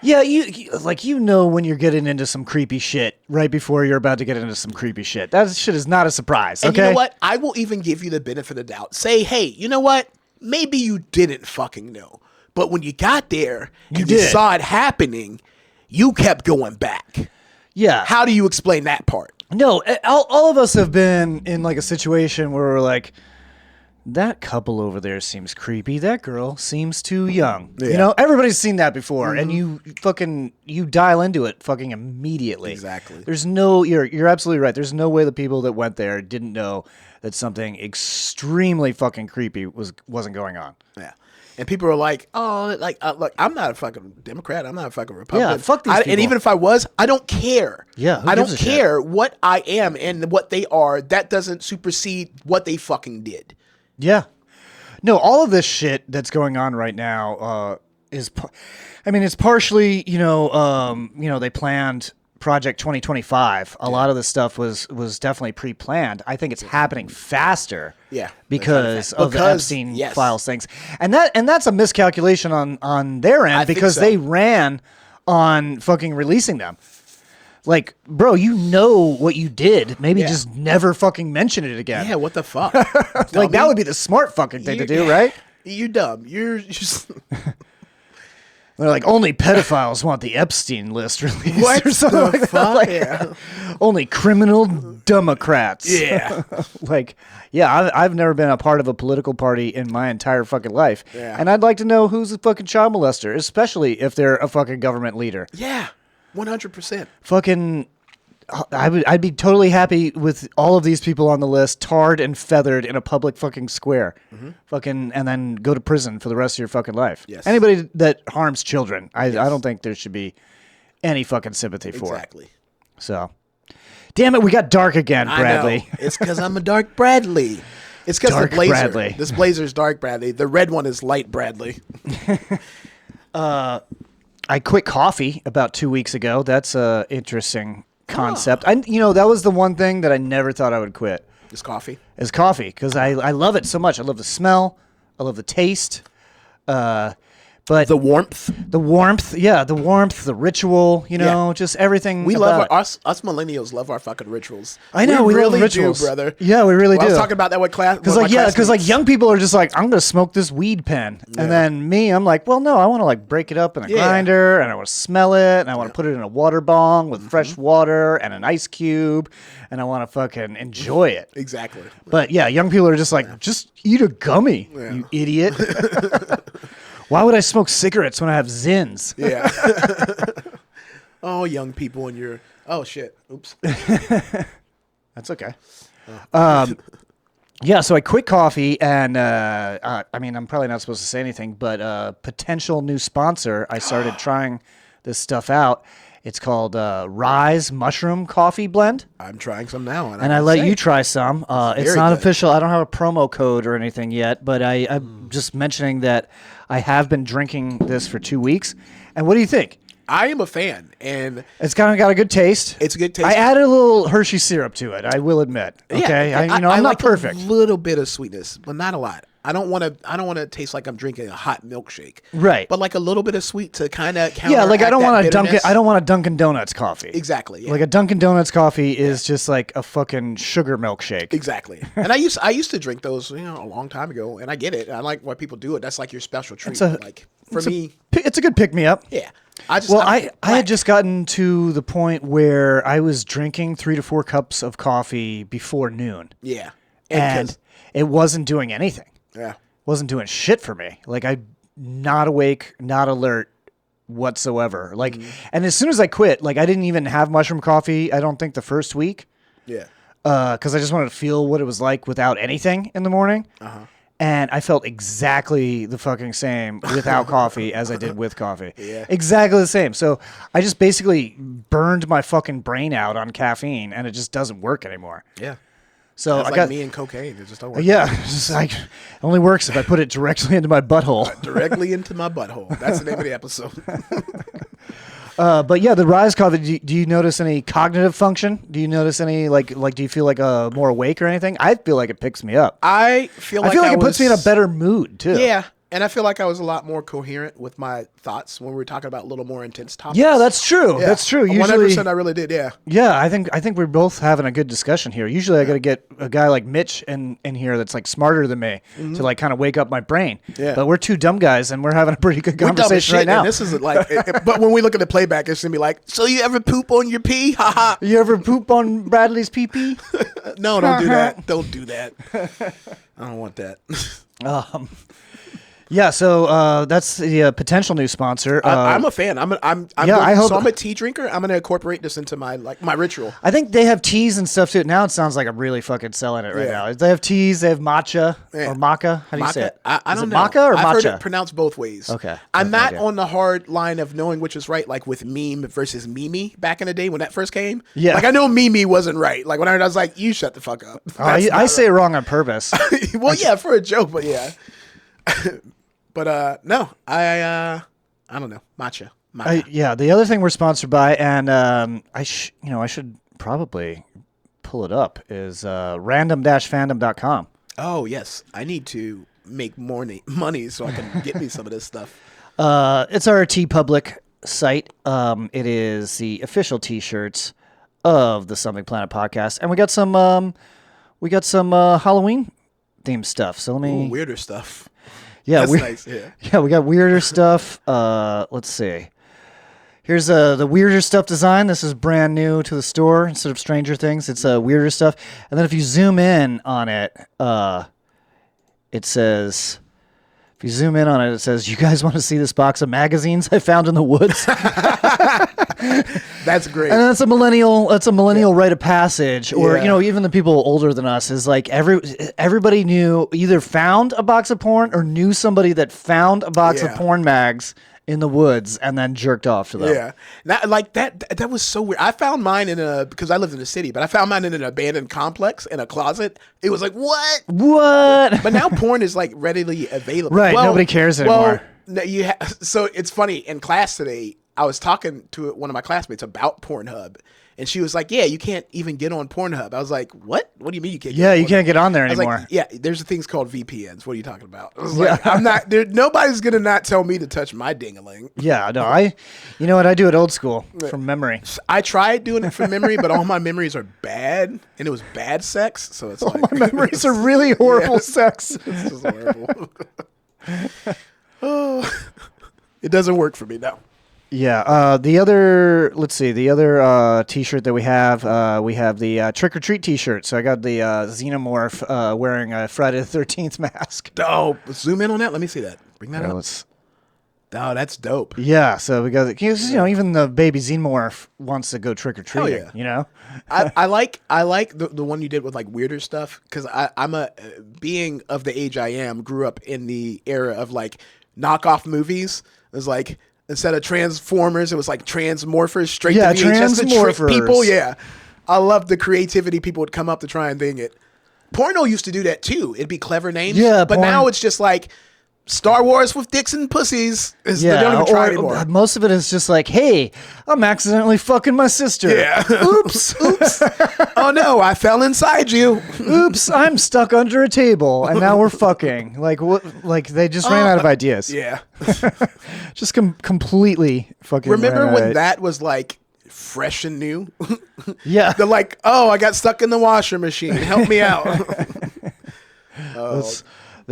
Yeah, you know when you're getting into some creepy shit right before you're about to get into some creepy shit. That shit is not a surprise, okay? And you know what? I will even give you the benefit of the doubt. Say, hey, you know what? Maybe you didn't fucking know. But when you got there and you saw it happening, you kept going back. Yeah. How do you explain that part? No, all of us have been in like a situation where we're like, that couple over there seems creepy. That girl seems too young. Yeah. You know, everybody's seen that before, and you dial into it fucking immediately. Exactly. There's no, you're absolutely right. There's no way the people that went there didn't know that something extremely fucking creepy wasn't going on. Yeah. And people are like, oh, like, look, I'm not a fucking Democrat. I'm not a fucking Republican. Yeah, fuck these people. And even if I was, I don't care. Yeah, I don't care what I am and what they are. That doesn't supersede what they fucking did. Yeah. No, all of this shit that's going on right now it's partially, they planned Project 2025. A lot of this stuff was definitely pre-planned. I think it's happening faster. Yeah. Because of the Epstein files things. And that's a miscalculation on their end because they ran on fucking releasing them. Like, bro, you know what you did. Maybe just never fucking mention it again. Yeah, what the fuck? Like, that would be the smart fucking thing to do, right? You're dumb. You're just... They're like, only pedophiles want the Epstein list released. What or something the like fuck? That. Only criminal Democrats. Yeah. I've never been a part of a political party in my entire fucking life. Yeah. And I'd like to know who's a fucking child molester, especially if they're a fucking government leader. Yeah. 100%. Fucking... I'd be totally happy with all of these people on the list, tarred and feathered in a public fucking square, fucking, and then go to prison for the rest of your fucking life. Yes. Anybody that harms children, I don't think there should be any fucking sympathy for. Exactly. So, damn it, we got dark again, Bradley. I know. It's because I'm a dark Bradley. It's because the blazer. Bradley. This blazer's dark Bradley. The red one is light Bradley. I quit coffee about 2 weeks ago. That's interesting concept. That was the one thing that I never thought I would quit. Is coffee? Is coffee, because I love it so much. I love the smell. I love the taste. But the warmth, the ritual, just everything. We love us millennials love our fucking rituals. I know we really love rituals, do, brother. Yeah, we really do. I was talking about that with class. Because young people are just like, I'm gonna smoke this weed pen, and then me, I'm like, well, no, I want to like break it up in a grinder, and I want to smell it, and I want to put it in a water bong with fresh water and an ice cube, and I want to fucking enjoy it. Exactly. But yeah, young people are just like, just eat a gummy, you idiot. Why would I smoke cigarettes when I have Zins? Yeah. Oh, young people and your... Oh, shit. Oops. That's okay. Yeah, so I quit coffee, and I'm probably not supposed to say anything, but potential new sponsor, I started trying this stuff out. It's called Rise Mushroom Coffee Blend. I'm trying some now. And I let you try some. It's not official. I don't have a promo code or anything yet, but I'm just mentioning that I have been drinking this for 2 weeks. And what do you think? I am a fan, and it's kind of got a good taste. It's a good taste. I added a little Hershey syrup to it. I will admit. Okay, yeah, I'm like not perfect. A little bit of sweetness, but not a lot. I don't want to taste like I'm drinking a hot milkshake. Right. But like a little bit of sweet to kind of counteract. Yeah, like I don't want a Dunkin' Donuts coffee. Exactly. Yeah. Like a Dunkin' Donuts coffee is just like a fucking sugar milkshake. Exactly. And I used to drink those, a long time ago, and I get it. I like why people do it. That's like your special treat. It's a good pick me up. Yeah. I had just gotten to the point where I was drinking 3 to 4 cups of coffee before noon. Yeah. And it wasn't doing anything. Yeah. Wasn't doing shit for me. Like, I'm not awake, not alert whatsoever. Like, and as soon as I quit, like, I didn't even have mushroom coffee, I don't think, the first week. Yeah. Because I just wanted to feel what it was like without anything in the morning. Uh-huh. And I felt exactly the fucking same without coffee as I did with coffee. Yeah. Exactly the same. So I just basically burned my fucking brain out on caffeine, and it just doesn't work anymore. Yeah. So I got me and cocaine. It just don't work. Yeah, it's just like, it only works if I put it directly into my butthole. Directly into my butthole. That's the name of the episode. But yeah, the Rise coffee. Do you notice any cognitive function? Do you notice any like? Do you feel like more awake or anything? I feel like it picks me up. I feel like it puts me in a better mood too. Yeah. And I feel like I was a lot more coherent with my thoughts when we were talking about a little more intense topics. Yeah, that's true. Yeah. That's true. 100% I really did, yeah. Yeah, I think we're both having a good discussion here. Usually I got to get a guy like Mitch in here that's like smarter than me to like kind of wake up my brain. Yeah. But we're two dumb guys and we're having a pretty good conversation right now. And this is like, but when we look at the playback, it's going to be like, so you ever poop on your pee? Ha ha. You ever poop on Bradley's pee-pee? No, don't do that. Don't do that. I don't want that. Yeah, so that's the potential new sponsor. I'm a fan. I'm a tea drinker. I'm gonna incorporate this into my ritual. I think they have teas and stuff too. Now it sounds like I'm really fucking selling it right now. They have teas. They have matcha or maca. How do you say it? I don't know. Maca or matcha? I've heard it pronounced both ways. Okay, I'm not on the hard line of knowing which is right. Like with meme versus Mimi back in the day when that first came. Yeah, like I know Mimi wasn't right. Like when I heard, I was like, you shut the fuck up. I say it wrong on purpose. Well, yeah, for a joke, but yeah. But no, I don't know, matcha. Yeah, the other thing we're sponsored by, and I should probably pull it up, is random-fandom.com. Oh yes, I need to make more money so I can get me some of this stuff. It's our TeePublic site. It is the official T-shirts of the Something Planet podcast, and we got some Halloween themed stuff. So let me weirder stuff. Yeah, that's nice. Yeah, we got weirder stuff. Let's see. Here's the weirder stuff design. This is brand new to the store instead of Stranger Things. It's weirder stuff. And then if you zoom in on it, it says, if you zoom in on it, it says, "You guys want to see this box of magazines I found in the woods?" That's great. And that's a millennial. That's a millennial rite of passage, or even the people older than us is like everybody knew either found a box of porn or knew somebody that found a box of porn mags in the woods and then jerked off to them. Yeah, that was so weird. I found mine because I lived in the city, but I found mine in an abandoned complex in a closet. It was like what? But now porn is like readily available. Right? Well, nobody cares anymore. Well, so it's funny in class today. I was talking to one of my classmates about Pornhub, and she was like, "Yeah, you can't even get on Pornhub." I was like, "What? What do you mean you can't?" You can't get on there anymore. Like, yeah, there's things called VPNs. What are you talking about? I was like, I'm not. Nobody's gonna not tell me to touch my ding-a-ling. Yeah, no, you know what? I do it old school from memory. I tried doing it from memory, but all my memories are bad, and it was bad sex. So it's all my memories are really horrible sex. It's just horrible. It doesn't work for me now. Yeah, the other T-shirt that we have the Trick or Treat T-shirt. So I got the Xenomorph wearing a Friday the 13th mask. Oh, zoom in on that. Let me see that. Bring that up. Oh, that's dope. Yeah, so we got even the baby Xenomorph wants to go trick or treating. Yeah. You know, I like the one you did with like weirder stuff because I'm being of the age I am, grew up in the era of like knockoff movies. It was like, instead of Transformers, it was like Transmorphers straight to VHS to trick people. Yeah. I love the creativity people would come up to try and thing it. Porno used to do that too. It'd be clever names. Yeah, but now it's just like Star Wars with dicks and pussies. They don't even try anymore. Most of it is just like, hey, I'm accidentally fucking my sister. Yeah. Oops. Oh no, I fell inside you. Oops, I'm stuck under a table and now we're fucking. Like what? Like they just ran out of ideas. Yeah. Just completely fucking. Remember when that was like fresh and new? Yeah. They're like, oh, I got stuck in the washer machine. Help me out.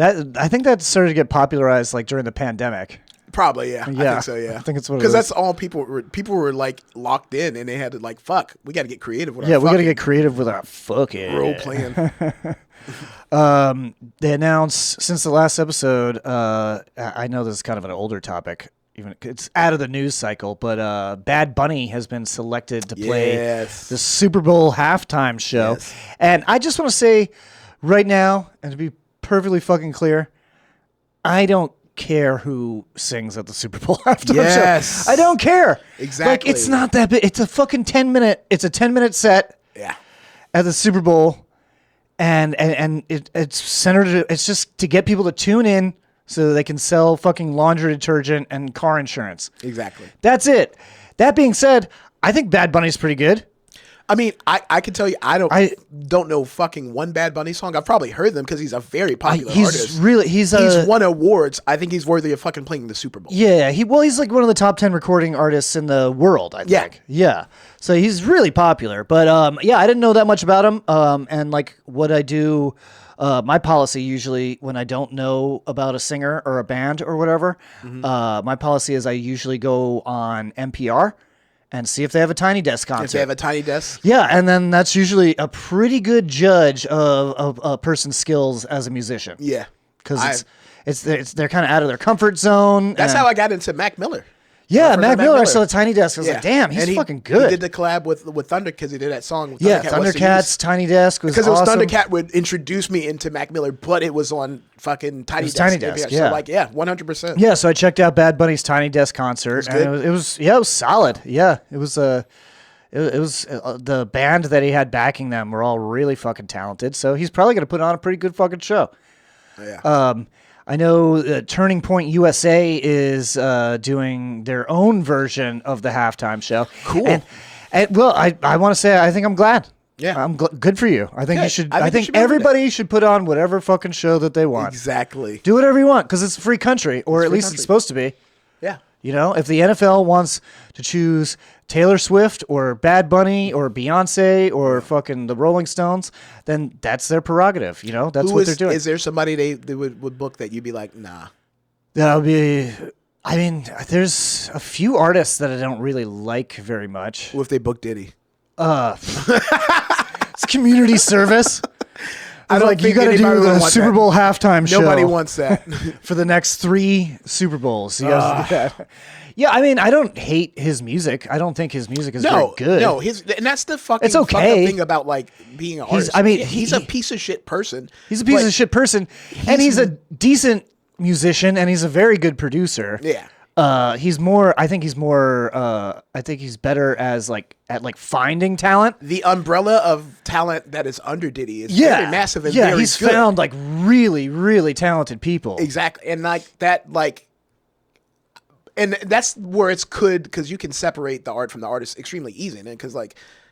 I think that started to get popularized like during the pandemic. Probably, yeah. I think so, yeah. I think it's what it because was. that's all people were like locked in, and they had to like, fuck, we got to get creative with our we got to get creative with our fucking role playing. They announced since the last episode. I know this is kind of an older topic. Even it's out of the news cycle, but Bad Bunny has been selected to play the Super Bowl halftime show, and I just want to say right now, and to be perfectly fucking clear, I don't care who sings at the Super Bowl halftime show. I don't care. Exactly. Like it's not that big. It's a fucking 10-minute. It's a 10-minute set. Yeah. At the Super Bowl, and it's centered. It's just to get people to tune in so that they can sell fucking laundry detergent and car insurance. Exactly. That's it. That being said, I think Bad Bunny's pretty good. I mean, I can tell you, I don't know fucking one Bad Bunny song. I've probably heard them because he's a very popular artist. He's won awards. I think he's worthy of fucking playing the Super Bowl. Yeah, he's like one of the top 10 recording artists in the world, I think. Yeah. So he's really popular. But I didn't know that much about him. And like what I do, my policy usually when I don't know about a singer or a band or whatever, my policy is I usually go on NPR. And see if they have a Tiny Desk concert. If they have a Tiny Desk? Yeah, and then that's usually a pretty good judge of a person's skills as a musician. Yeah. Because they're kind of out of their comfort zone. That's how I got into Mac Miller. Yeah, Mac Miller. I saw the Tiny Desk. I was like, damn, he's fucking good. He did the collab with Thunder because he did that song. With Thundercats, Tiny Desk was awesome. Because it was Thundercat would introduce me into Mac Miller, but it was on fucking Tiny Desk. Yeah. So like, 100%. Yeah, so I checked out Bad Bunny's Tiny Desk concert, and it was solid. Yeah, it was the band that he had backing them were all really fucking talented. So he's probably going to put on a pretty good fucking show. Yeah. I know Turning Point USA is doing their own version of the halftime show. Cool. And well, I want to say I think I'm glad. Yeah. I'm good for you. I think you should. I think should everybody should put on whatever fucking show that they want. Exactly. Do whatever you want because it's a free country, or at least it's supposed to be. Yeah. You know, if the NFL wants to choose Taylor Swift or Bad Bunny or Beyonce or fucking the Rolling Stones, then that's their prerogative. You know, that's what they're doing. Is there somebody they would book that you'd be like, nah? That would be. I mean, there's a few artists that I don't really like very much. What if they book Diddy? It's community service. I don't think you got to do the Super Bowl halftime show. Nobody wants that for the next 3 Super Bowls. You guys do that. Yeah, I mean, I don't hate his music. I don't think his music is very good. No, and that's the fucking it's okay. thing about like being an artist. He's a piece of shit person. He's a piece of shit person, and he's a decent musician, and he's a very good producer. Yeah. I think he's better as at finding talent. The umbrella of talent that is under Diddy is very massive and very he's good. Found like really, really talented people. Exactly. And and that's where it's good because you can separate the art from the artist extremely easy. Because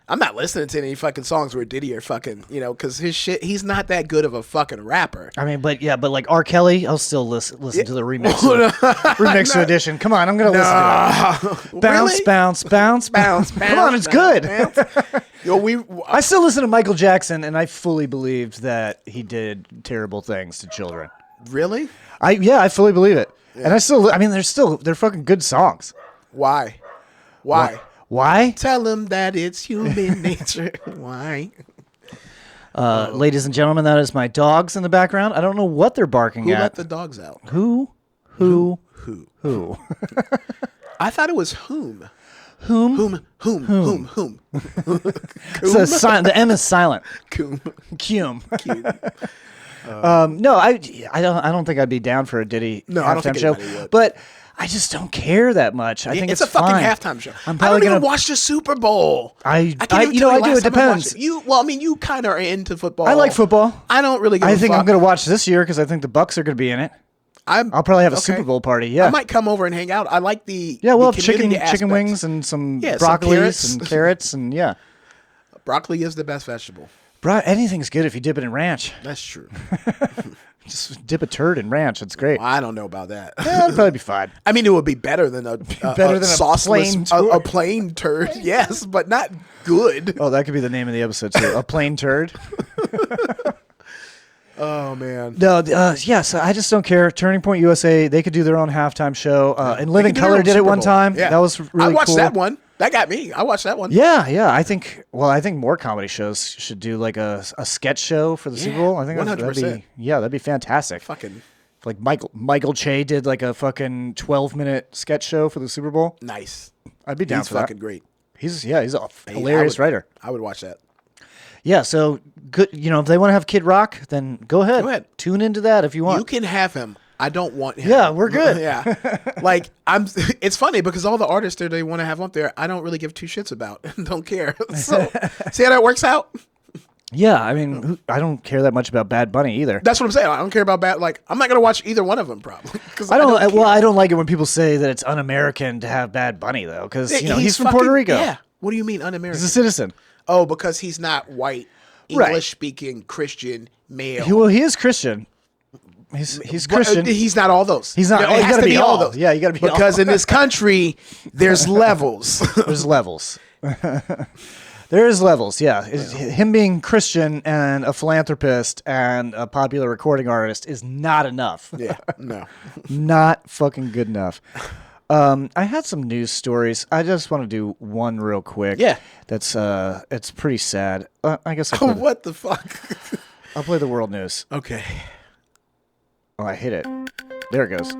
I'm not listening to any fucking songs where Diddy are fucking, because his shit, he's not that good of a fucking rapper. I mean, but like R. Kelly, I'll still listen to the remix edition. Come on, I'm going to listen to it. Bounce, really? bounce, bounce, bounce. Come on, it's good. I still listen to Michael Jackson, and I fully believed that he did terrible things to children. Really? I fully believe it. Yeah. And they're fucking good songs. Why? Why? Tell them that it's human nature. Why? Ladies and gentlemen, that is my dogs in the background. I don't know what they're barking at. Who let the dogs out? Who? I thought it was whom. Whom? Whom. The M is silent. Cum. No, I don't think I'd be down for a Diddy halftime show, but I just don't care that much. I think it's a fine. fucking halftime show. I don't even watch the Super Bowl. I do. It depends. You kind of are into football. I like football. I don't really. I think I'm going to watch this year because I think the Bucks are going to be in it. I'll probably have a Super Bowl party. Yeah, I might come over and hang out. I like the we'll the have chicken wings and some broccoli and carrots and broccoli is the best vegetable. Anything's good if you dip it in ranch. That's true. Just dip a turd in ranch. It's great. Well, I don't know about that. It'd probably be fine. I mean, it would be better than a plain turd. Yes, but not good. Oh, that could be the name of the episode too. A plain turd. Oh man. No, so I just don't care. Turning Point USA, they could do their own halftime show. And Living Color did it one time. Yeah. That was really cool. I watched that one. That got me. I watched that one. Yeah. I think more comedy shows should do like a sketch show for the Super Bowl. I think 100%. That'd be fantastic. Fucking like Michael Che did like a fucking 12-minute sketch show for the Super Bowl. Nice. I'd be down for that. He's fucking great. He's a hilarious writer. I would watch that. Yeah, so good. If they want to have Kid Rock, then go ahead. Tune into that if you want. You can have him. I don't want him. Yeah, we're good. Yeah. It's funny because all the artists they want to have up there, I don't really give two shits about. Don't care. So, see how that works out? Yeah, I mean, I don't care that much about Bad Bunny either. That's what I'm saying. I don't care about I'm not going to watch either one of them probably. I don't like it when people say that it's un-American to have Bad Bunny though, because he's from Puerto Rico. Yeah. What do you mean un-American? He's a citizen. Oh, because he's not white, English-speaking Christian male. Well, he is Christian. He's Christian. He's not all those. He's not. He has to be all those. Yeah, you got to be because in this country, there's levels. There's levels. There is levels. Yeah, him being Christian and a philanthropist and a popular recording artist is not enough. Yeah, no, not fucking good enough. I had some news stories. I just want to do one real quick. Yeah, it's pretty sad. I guess. What the fuck? I'll play the world news. Okay. Oh, I hit it. There it goes.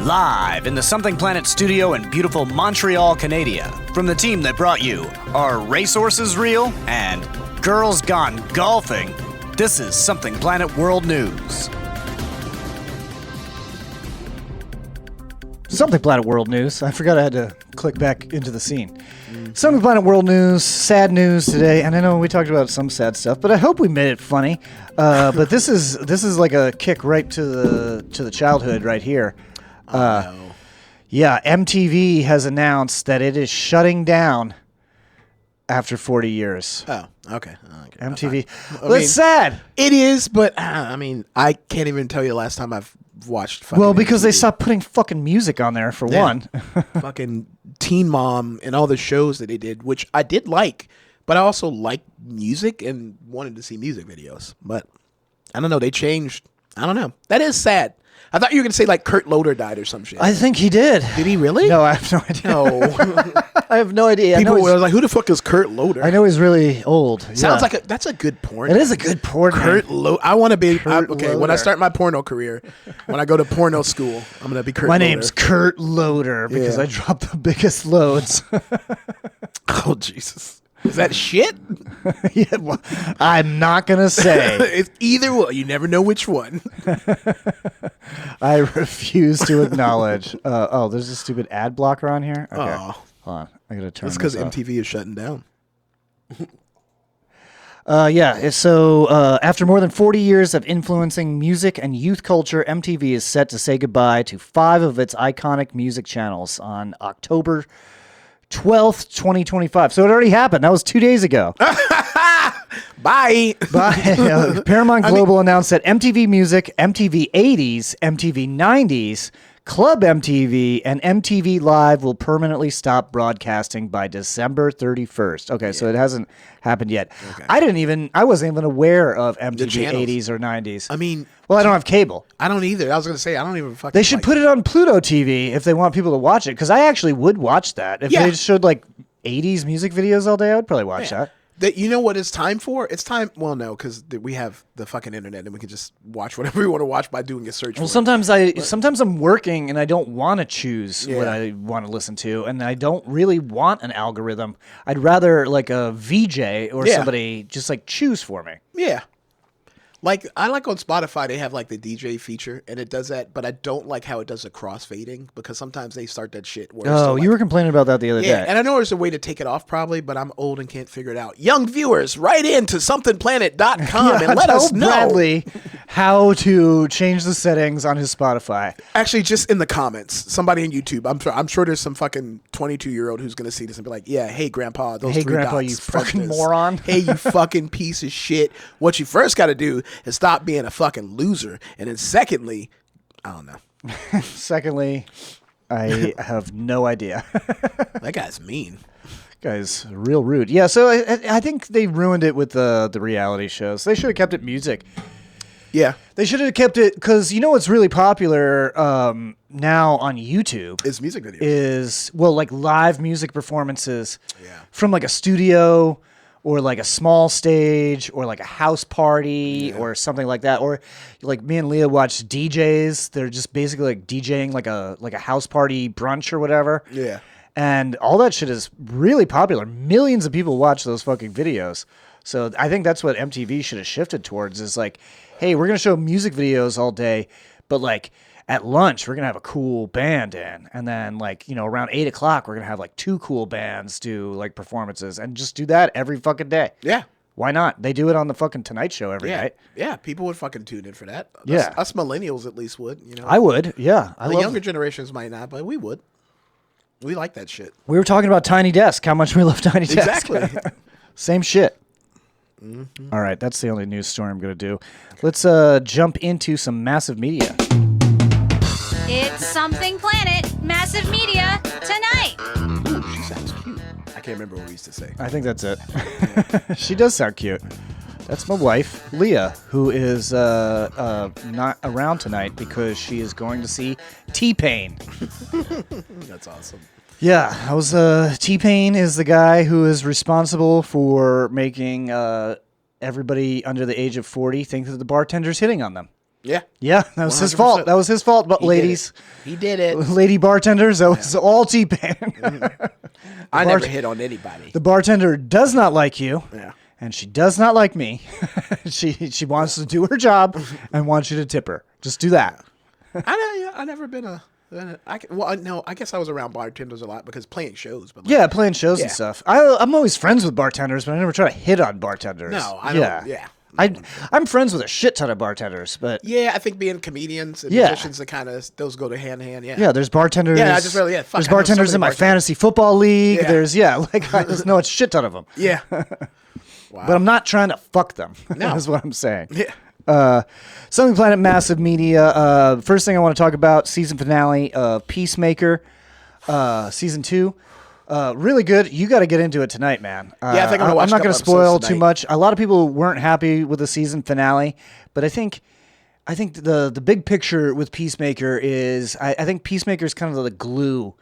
Live in the Something Planet studio in beautiful Montreal, Canada, from the team that brought you Are Racehorses Real? And Girls Gone Golfing, this is Something Planet World News. Something Planet World News. I forgot I had to click back into the scene. Something Planet World News, sad news today, and I know we talked about some sad stuff, but I hope we made it funny. But this is like a kick right to the childhood right here. No. Yeah, MTV has announced that it is shutting down after 40 years. Oh, okay. MTV. That's sad. It is, but I mean, I can't even tell you the last time I've watched fucking Well, because MTV. they stopped putting fucking music on there, for one. Fucking Teen Mom and all the shows that they did, which I did like, but I also liked music and wanted to see music videos. But I don't know. They changed. I don't know. That is sad. I thought you were going to say like Kurt Loder died or some shit. I think he did. Did he really? No, I have no idea. No. I have no idea. People were like, who the fuck is Kurt Loder? I know he's really old. Sounds like that's a good porn. It is a good porn. Kurt Loder. I want to be okay. When I Loder. start my porno career, when I go to porno school, I'm gonna be Kurt. My Loder. name's Kurt Loder because Yeah. I drop the biggest loads. Oh Jesus, is that shit? Yeah, well, I'm not gonna say. It's either one. You never know which one. I refuse to acknowledge. There's a stupid ad blocker on here. Okay, Oh, hold on. I gotta turn. that's because this off. MTV is shutting down. So after more than 40 years of influencing music and youth culture, MTV is set to say goodbye to 5 of its iconic music channels on October 12th, 2025. So it already happened. That was 2 days ago. Bye. Paramount Global announced that MTV Music, MTV 80s, MTV 90s, Club MTV, and MTV Live will permanently stop broadcasting by December 31st. Okay, so it hasn't happened yet. Okay. I wasn't even aware of MTV channels. 80s or 90s. I mean, Well, I don't have cable. I don't either. I was gonna say I don't even fucking. They should put it on Pluto TV if they want people to watch it, because I actually would watch that. If Yeah. they showed like 80s music videos all day, I would probably watch that. You know what it's time for? It's time. Well, no, because we have the fucking internet and we can just watch whatever we want to watch by doing a search. Well, for sometimes I'm working and I don't want to choose what Yeah. I want to listen to, and I don't really want an algorithm. I'd rather like a VJ or Yeah. somebody just like choose for me. Yeah. Like I like on Spotify they have like the DJ feature and it does that, but I don't like how it does the crossfading because sometimes they start that shit where it's Oh, still, like, you were complaining about that the other yeah, day. and I know there's a way to take it off probably, but I'm old and can't figure it out. Young viewers, write in to somethingplanet.com and let us know. Bradley how to change the settings on his Spotify. Actually, just in the comments, somebody on YouTube. I'm sure there's some fucking 22-year-old who's gonna see this and be like, "Yeah, hey grandpa, those Hey, 3 Grandpa, dots, you fuck fucking this. moron." Hey, you fucking piece of shit. What you first got to do is stop being a fucking loser, and then secondly, I don't know. Secondly, I have no idea. That guy's mean. Guy's real rude. Yeah, so I think they ruined it with the reality shows. They should have kept it music. Yeah, They should have kept it, because you know what's really popular now on YouTube it's music videos. is, well, like live music performances Yeah. from like a studio or like a small stage or like a house party or something like that. Or like me and Leah watched DJs. They're just basically like DJing like a house party brunch or whatever. Yeah. And all that shit is really popular. Millions of people watch those fucking videos. So I think that's what MTV should have shifted towards, is like, hey, we're going to show music videos all day, but like at lunch, we're going to have a cool band in. And then like, you know, around 8 o'clock, we're going to have like 2 cool bands do like performances, and just do that every fucking day. Yeah. Why not? They do it on the fucking Tonight Show every Yeah. night. Yeah. People would fucking tune in for that. Yeah. Us millennials at least would, you know. I would. Yeah. the younger generations might not, but we would. We like that shit. We were talking about Tiny Desk, how much we love Tiny Desk. Exactly. Same shit. All right, that's the only news story I'm going to do. Let's jump into some massive media. It's Something Planet, Massive Media, tonight. Ooh, she sounds cute. I can't remember what we used to say. I think that's it. She does sound cute. That's my wife, Leah, who is not around tonight because she is going to see T-Pain. That's awesome. Yeah, I was T-Pain is the guy who is responsible for making everybody under the age of 40 thinks that the bartender's hitting on them. Yeah. Yeah, that was 100%. his fault. That was his fault. But ladies, he did it. Lady bartenders, that was all T-Pain. I never hit on anybody. The bartender does not like you. Yeah. And she does not like me. She wants to do her job and wants you to tip her. Just do that. I never been a. I guess I was around bartenders a lot because playing shows. But Yeah, playing shows and stuff. I'm always friends with bartenders, but I never try to hit on bartenders. No, I don't. Yeah. I'm friends with a shit ton of bartenders, but yeah, I think being comedians and musicians, those go to hand in hand. Yeah. Yeah, there's bartenders. Yeah, I just really fuck, there's bartenders in my fantasy football league. Yeah. There's I just know a shit ton of them. Yeah. Wow. But I'm not trying to fuck them. No. That's what I'm saying. Yeah. Something Planet Massive Media. First thing I want to talk about, season finale of Peacemaker, season 2. Really good. You got to get into it tonight, man. I think I'm not going to spoil too tonight. much. A lot of people weren't happy with the season finale, but I think the big picture with Peacemaker is I think Peacemaker is kind of the glue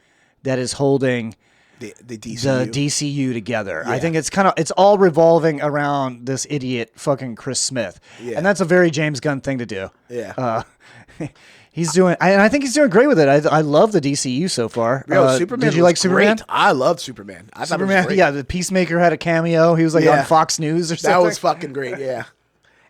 that is holding the DCU. the DCU together. Yeah. I think it's all revolving around this idiot fucking Chris Smith. Yeah. And that's a very James Gunn thing to do. Yeah. He's doing, and I think he's doing great with it. I love the DCU so far. Superman. Did you like Superman? Great. I loved Superman. I thought it was great. Yeah, the Peacemaker had a cameo. He was on Fox News or something. That was fucking great. Yeah.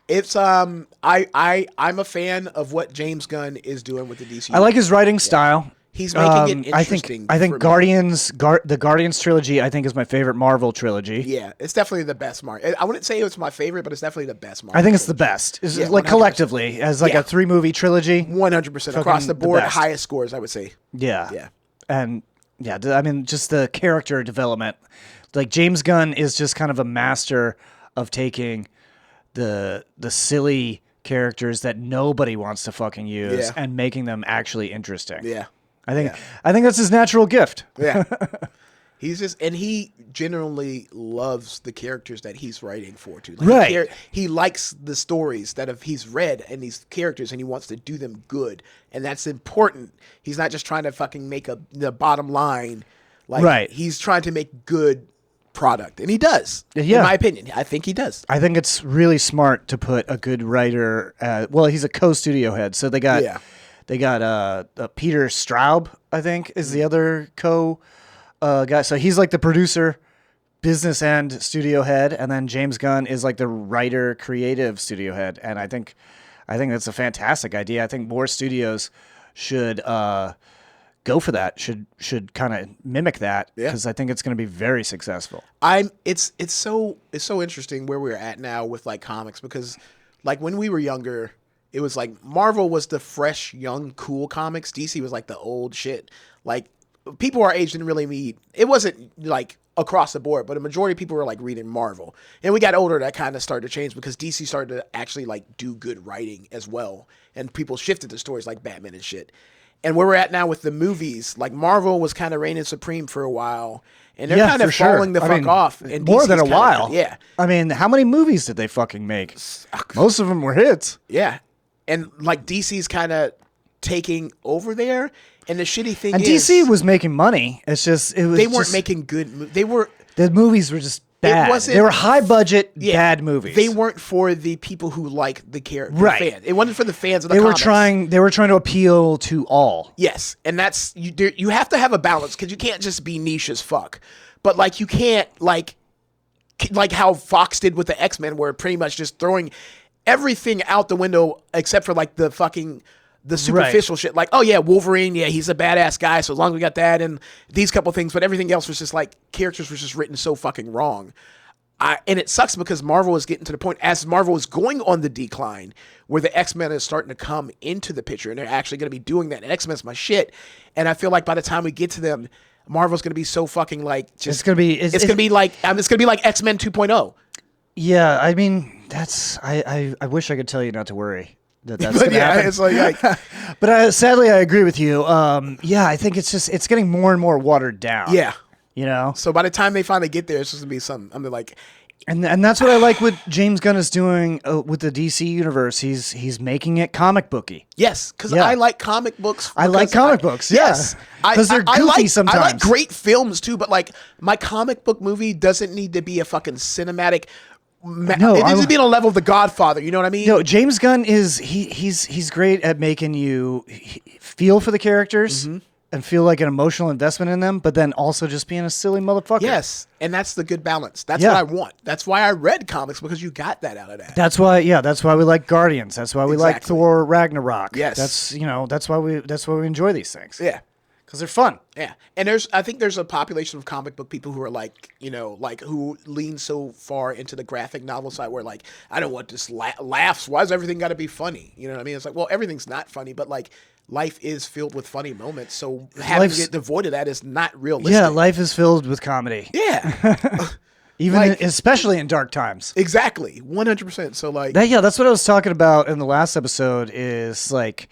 It's I'm a fan of what James Gunn is doing with the DCU. I like his writing style. He's making it interesting. I think the Guardians trilogy, I think, is my favorite Marvel trilogy. Yeah, it's definitely the best Marvel. I wouldn't say it's my favorite, but it's definitely the best Marvel. I think it's the best. It's like 100%. collectively as like a 3-movie trilogy. 100% across the board, highest scores, I would say. Yeah. Yeah. And I mean, just the character development. Like James Gunn is just kind of a master of taking the silly characters that nobody wants to fucking use and making them actually interesting. Yeah. I think that's his natural gift. Yeah. He genuinely loves the characters that he's writing for too. Like, right. He likes the stories that he's read and these characters, and he wants to do them good, and that's important. He's not just trying to fucking make the bottom line. Like, right. He's trying to make good product, and he does. Yeah. In my opinion, I think he does. I think it's really smart to put a good writer. Well, he's a co-studio head, so they got. Yeah. They got Peter Straub, I think, is the other guy. So he's like the producer, business end studio head, and then James Gunn is like the writer, creative studio head. And I think that's a fantastic idea. I think more studios should go for that. Should kind of mimic that because I think it's going to be very successful. It's so interesting where we're at now with like comics because like when we were younger. It was like Marvel was the fresh, young, cool comics. DC was like the old shit. Like people our age didn't really read. It wasn't like across the board, but a majority of people were like reading Marvel. And we got older, that kind of started to change because DC started to actually like do good writing as well. And people shifted to stories like Batman and shit. And where we're at now with the movies, like Marvel was kind of reigning supreme for a while. And they're kind of falling the fuck off. And more than a while. Yeah. I mean, how many movies did they fucking make? Most of them were hits. Yeah. And like DC's kind of taking over there, and the shitty thing is, DC was making money. It's just they weren't making good. The movies were just bad. They were high budget, bad movies. They weren't for the people who like the character, right? Fan. It wasn't for the fans of the comics. They were trying to appeal to all. Yes, and that's you have to have a balance because you can't just be niche as fuck. But like you can't like how Fox did with the X-Men, where pretty much just throwing everything out the window except for like the superficial shit. Like, oh yeah, Wolverine, yeah, he's a badass guy, so as long as we got that and these couple things, but everything else was just like characters were just written so fucking wrong. And it sucks because Marvel is getting to the point as Marvel is going on the decline where the X-Men is starting to come into the picture and they're actually going to be doing that. And X-Men's my shit. And I feel like by the time we get to them, Marvel's going to be so fucking like just, it's going to be like X-Men 2.0. Yeah, I mean, I wish I could tell you not to worry that's going to happen. It's like but sadly, I agree with you. I think it's getting more and more watered down. Yeah, you know. So by the time they finally get there, it's just gonna be something. I'm like, and that's what I like. What James Gunn is doing with the DC universe, he's making it comic booky. Yes, because I like comic books. I like comic books. Yes, because they're goofy sometimes. I like great films too, but like my comic book movie doesn't need to be a fucking cinematic it needs to be on a level of The Godfather. You know what I mean? No, James Gunn is he's great at making you feel for the characters and feel like an emotional investment in them, but then also just being a silly motherfucker. Yes, and that's the good balance. That's what I want. That's why I read comics, because you got that out of that. That's why we like Guardians. That's why we like Thor Ragnarok. Yes, that's why we enjoy these things. Yeah. Because they're fun. Yeah. And I think there's a population of comic book people who are like, who lean so far into the graphic novel side where like, I don't want this laughs. Why does everything got to be funny? You know what I mean? It's like, well, everything's not funny, but like life is filled with funny moments. So having to get devoid of that is not realistic. Yeah, life is filled with comedy. Yeah. Especially in dark times. Exactly. 100%. So like. That's what I was talking about in the last episode is like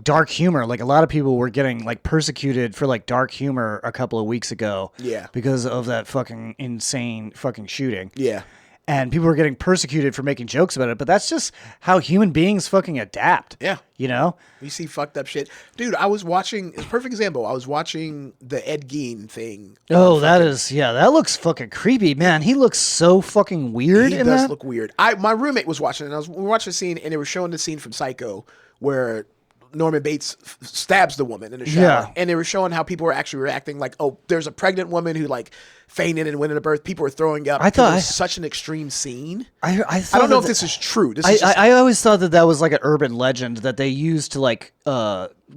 dark humor. Like a lot of people were getting like persecuted for like dark humor a couple of weeks ago. Yeah. Because of that fucking insane fucking shooting. Yeah. And people were getting persecuted for making jokes about it, but that's just how human beings fucking adapt. Yeah. You know? You see fucked up shit. Dude, I was watching, it's a perfect example. I was watching the Ed Gein thing. Oh, that looks fucking creepy, man. He looks so fucking weird in that. He does look weird. My roommate was watching it, and we were watching the scene, and they were showing the scene from Psycho where Norman Bates stabs the woman in the shower. Yeah. And they were showing how people were actually reacting like, oh, there's a pregnant woman who like fainted and went into birth. People were throwing up. I thought it was such an extreme scene. I don't know if this is true. I always thought that was like an urban legend that they used to like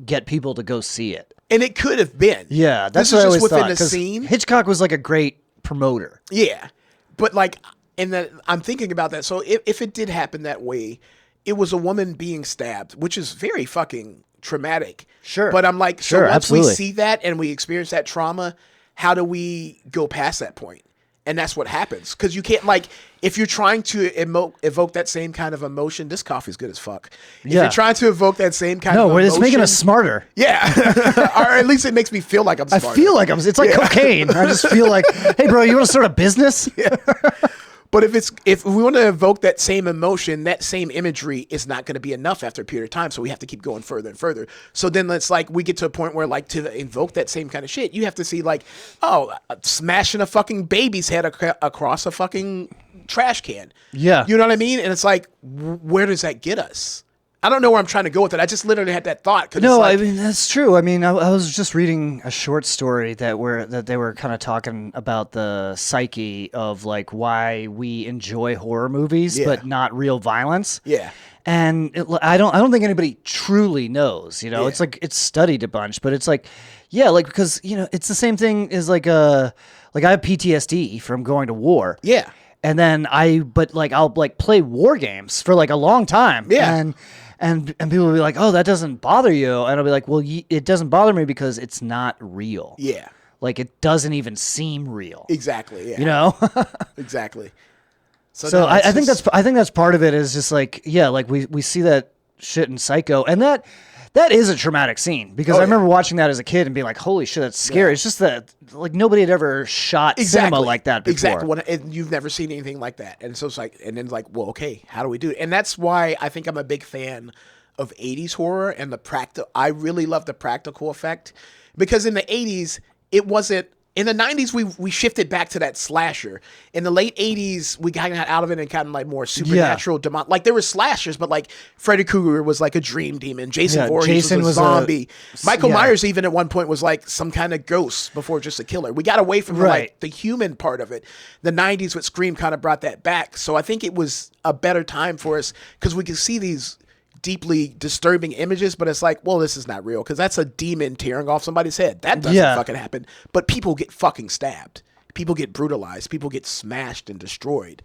get people to go see it. And it could have been. Yeah, that's this what I is always just within thought. the scene. Hitchcock was like a great promoter. Yeah. But like, I'm thinking about that. So if it did happen that way, it was a woman being stabbed, which is very fucking traumatic. Sure. But I'm like, so sure, once absolutely. we see that and we experience that trauma, how do we go past that point? And that's what happens. Because you can't, like, if you're trying to evoke that same kind of emotion, this coffee's good as fuck. If you're trying to evoke that same kind of emotion. No, it's making us smarter. Yeah. Or at least it makes me feel like I'm smarter. I feel like it's like cocaine. I just feel like, hey, bro, you want to start a business? Yeah. But if we want to evoke that same emotion, that same imagery is not going to be enough after a period of time. So we have to keep going further and further. So then it's like we get to a point where like to invoke that same kind of shit, you have to see like, smashing a fucking baby's head across a fucking trash can. Yeah. You know what I mean? And it's like, where does that get us? I don't know where I'm trying to go with it. I just literally had that thought. No, I mean, that's true. I mean, I was just reading a short story that they were kind of talking about the psyche of like why we enjoy horror movies, but not real violence. Yeah. And I don't think anybody truly knows, you know, it's like, it's studied a bunch, but it's like, yeah, like, because, you know, it's the same thing as like I have PTSD from going to war. Yeah. And then I'll like play war games for like a long time. Yeah. And people will be like, oh, that doesn't bother you. And I'll be like, well, it doesn't bother me because it's not real. Yeah. Like it doesn't even seem real. Exactly. Yeah. You know? Exactly. So I think that's part of it is just like, yeah, like we see that shit in Psycho, and that is a traumatic scene because I remember watching that as a kid and being like, holy shit, that's scary. Yeah. It's just that like nobody had ever shot cinema like that before. Exactly. And you've never seen anything like that. And so it's like, and then like, well, okay, how do we do it? And that's why I think I'm a big fan of 80s horror and I really love the practical effect because in the 80s, it wasn't, in the 90s, we shifted back to that slasher. In the late 80s, we got out of it and kind of like more supernatural demon. Like there were slashers, but like Freddy Krueger was like a dream demon. Jason Voorhees was a zombie. Michael Myers even at one point was like some kind of ghost before just a killer. We got away from like the human part of it. The 90s with Scream kind of brought that back. So I think it was a better time for us because we could see these deeply disturbing images, but it's like, well, this is not real because that's a demon tearing off somebody's head. That doesn't fucking happen. But people get fucking stabbed. People get brutalized. People get smashed and destroyed.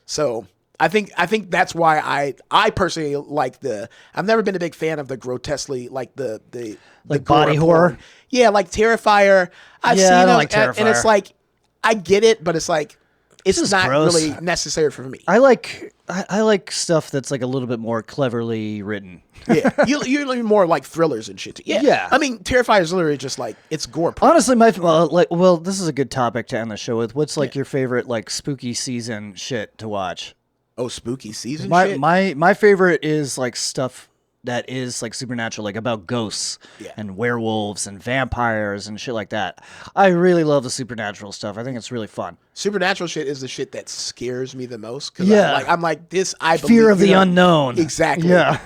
So I think that's why I personally like I've never been a big fan of the grotesquely like the body horror. Yeah, like Terrifier. I've seen I don't them, like Terrifier. and it's like I get it, but it's like it's not gross. really necessary for me. I like stuff that's like a little bit more cleverly written. Yeah, you're more like thrillers and shit. Yeah. I mean, Terrifier is literally just like it's gore. Honestly, this is a good topic to end the show with. What's like your favorite like spooky season shit to watch? Oh, spooky season. My favorite is like stuff that is like supernatural, like about ghosts Yeah. and werewolves and vampires and shit like that. I really love the supernatural stuff. I think it's really fun. Supernatural shit is the shit that scares me the most. Cause Yeah. I'm like this. I Fear believe, of the unknown. Exactly. Yeah.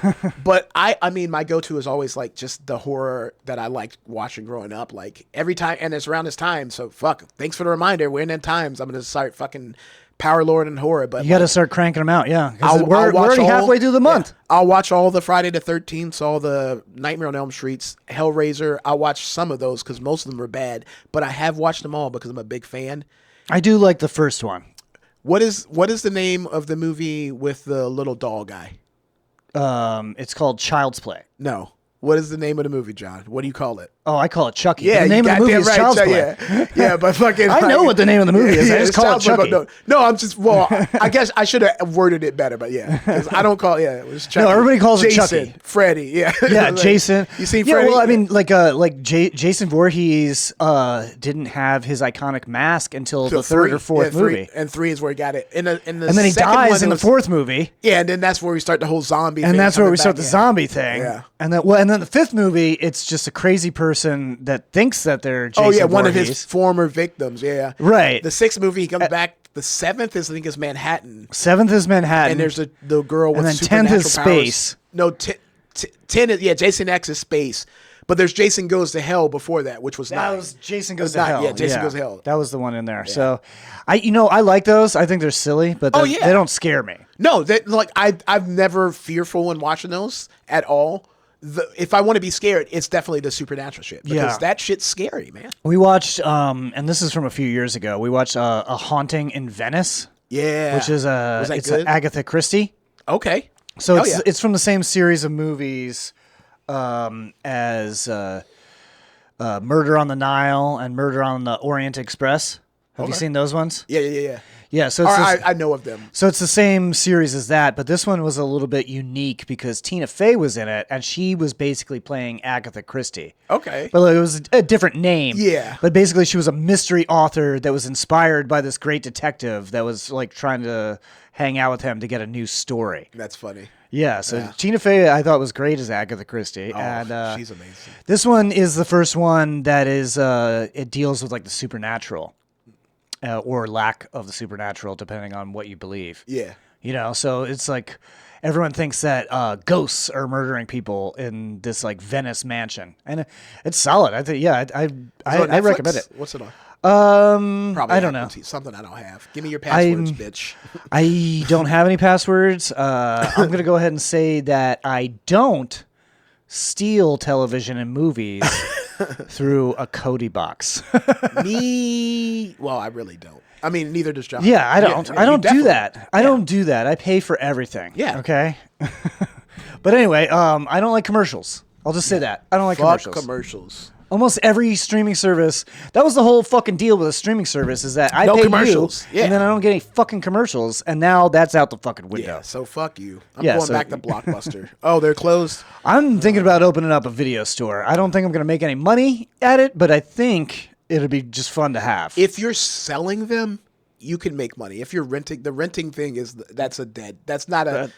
But I mean, my go-to is always like just the horror that I liked watching growing up. Like every time, and it's around this time. So fuck. Thanks for the reminder. We're in them times. I'm gonna start fucking Power Lord and horror. But You got to start cranking them out, yeah. 'Cause I'll we're watch already all- halfway through the month. Yeah. I'll watch all the Friday the 13th, all the Nightmare on Elm Streets, Hellraiser. I'll watch some of those because most of them are bad. But I have watched them all because I'm a big fan. I do like the first one. What is the name of the movie with the little doll guy? It's called Child's Play. No. What is the name of the movie, John? What do you call it? Oh, I call it Chucky. Yeah, the name you of the movie goddamn is right, Child's Play. Yeah, yeah, but fucking. I know what the name of the movie is. I just it's call it Child's Play, Chucky. but no, I'm just. Well, I guess I should have worded it better, but yeah, 'cause I don't call. Yeah, it was Chucky. No, everybody calls it Jason, Chucky. Freddy. Yeah, Yeah, Like, Jason. You seen Yeah, Freddy? well, I mean, Jason Voorhees didn't have his iconic mask until the third or fourth movie. and 3 is where he got it. And And then he dies in the fourth movie. Yeah, and then that's where we start the whole zombie. And thing that's where coming we start back, the yeah. zombie thing. Yeah. And then the fifth movie, it's just a crazy person that thinks that they're Jason Oh yeah, one of Voorhees. his former victims. Yeah, Right. The 6th movie, he comes back. The 7th is I think is Manhattan, Seventh is Manhattan. and there's the girl with And then 10th supernatural is powers. space. No, 10 is Jason X is space, but there's Jason Goes to Hell before that, which was That 9. was Jason Goes It's to not- Hell. yeah, Jason Goes to Hell. That was the one in there. So, I like those. I think they're silly, but Oh, they yeah. don't scare me. No, that like I've never fearful when watching those at all. If I want to be scared, it's definitely the supernatural shit because Yeah. that shit's scary, man. We watched, and this is from a few years ago. We watched a Haunting in Venice, Yeah, which is Was that it's good? Agatha Christie. Okay, So Hell it's yeah. it's from the same series of movies as Murder on the Nile and Murder on the Orient Express. Have you Okay. seen those ones? yeah. Yeah. So Or it's I know of them. So it's the same series as that, but this one was a little bit unique because Tina Fey was in it, and she was basically playing Agatha Christie. Okay, But it was a different name. Yeah. But basically, she was a mystery author that was inspired by this great detective that was like trying to hang out with him to get a new story. that's funny. Yeah. So Tina Fey, I thought was great as Agatha Christie, Oh, and she's amazing. this one is the first one that is it deals with like the supernatural. Or lack of the supernatural, depending on what you believe. Yeah. So it's like everyone thinks that ghosts are murdering people in this like Venice mansion, and it's solid. I think, yeah, I Is it on I Netflix? recommend it. What's it on? I don't know. Something I don't have. Give me your passwords, bitch. I don't have any passwords. I'm gonna go ahead and say that I don't steal television and movies through a Cody box. Well, I really don't. I mean, neither does John. Yeah, I don't. Yeah, I don't you do definitely- that. I don't do that. I pay for everything. Yeah. Okay. But anyway, I don't like commercials. I'll just say that. I don't like Fuck commercials. commercials. Almost every streaming service. That was the whole fucking deal with a streaming service is that I No pay commercials. you, Yeah. and then I don't get any fucking commercials, and now that's out the fucking window. Yeah, so fuck you. I'm Yeah, going so- back to Blockbuster. Oh, they're closed. I'm thinking about opening up a video store. I don't think I'm going to make any money at it, but I think it'd be just fun to have. If you're selling them, you can make money. If you're renting, the renting thing that's not a.